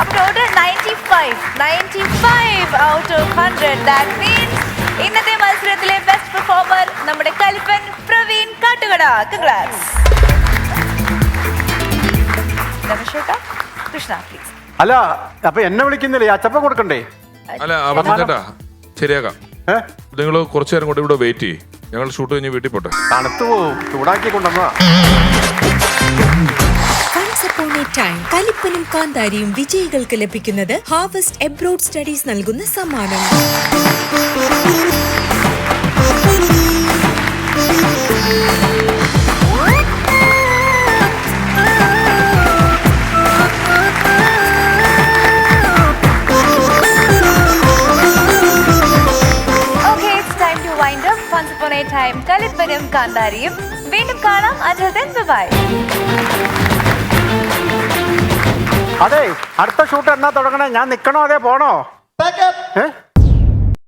അപ്പൊ total 95 out of 100. That means ഇന്നത്തെ മത്സരത്തിലെ ബെസ്റ്റ് പെർഫോമർ നമ്മുടെ കലിപ്പൻ പ്രവീൺ കാട്ടുകട. കൺഗ്രാറ്റ്സ്. രമേശേട്ടാ, കൃഷ്ണ പ്ലീസ്. അല്ല അപ്പൊ എന്നെ വിളിക്കുന്നില്ലേ, അച്ചപ്പം കൊടുക്കണ്ടേ? അല്ല അബദ്ധം ചേട്ടാ, ശരിയാക്കാം. ഏ? നിങ്ങൾ കുറച്ചു നേരം കൊണ്ട് ഇവിടെ വെയിറ്റ് ചെയ്യും. ഞങ്ങൾ ഷൂട്ട് കഴിഞ്ഞ് വീട്ടിൽ പോട്ടെ. തണുത്തു പോവും, ചൂടാക്കി കൊണ്ടുവന്നതാ. Once upon a time, കലിപ്പനും കാന്താരിയും വിജയികൾക്ക് ലഭിക്കുന്നത് ഹാർവസ്റ്റ് എബ്രോഡ് സ്റ്റഡീസ് നൽകുന്ന സമ്മാനം. Okay, it's time to wind up. Once upon a time, കലിപ്പനും കാന്താരിയും. വീണ്ടും കാണാം. Until then, bye-bye. അതെ, അടുത്ത ഷൂട്ട് എന്നാ തുടങ്ങണേ? ഞാൻ നിക്കണോ അതേ പോണോ?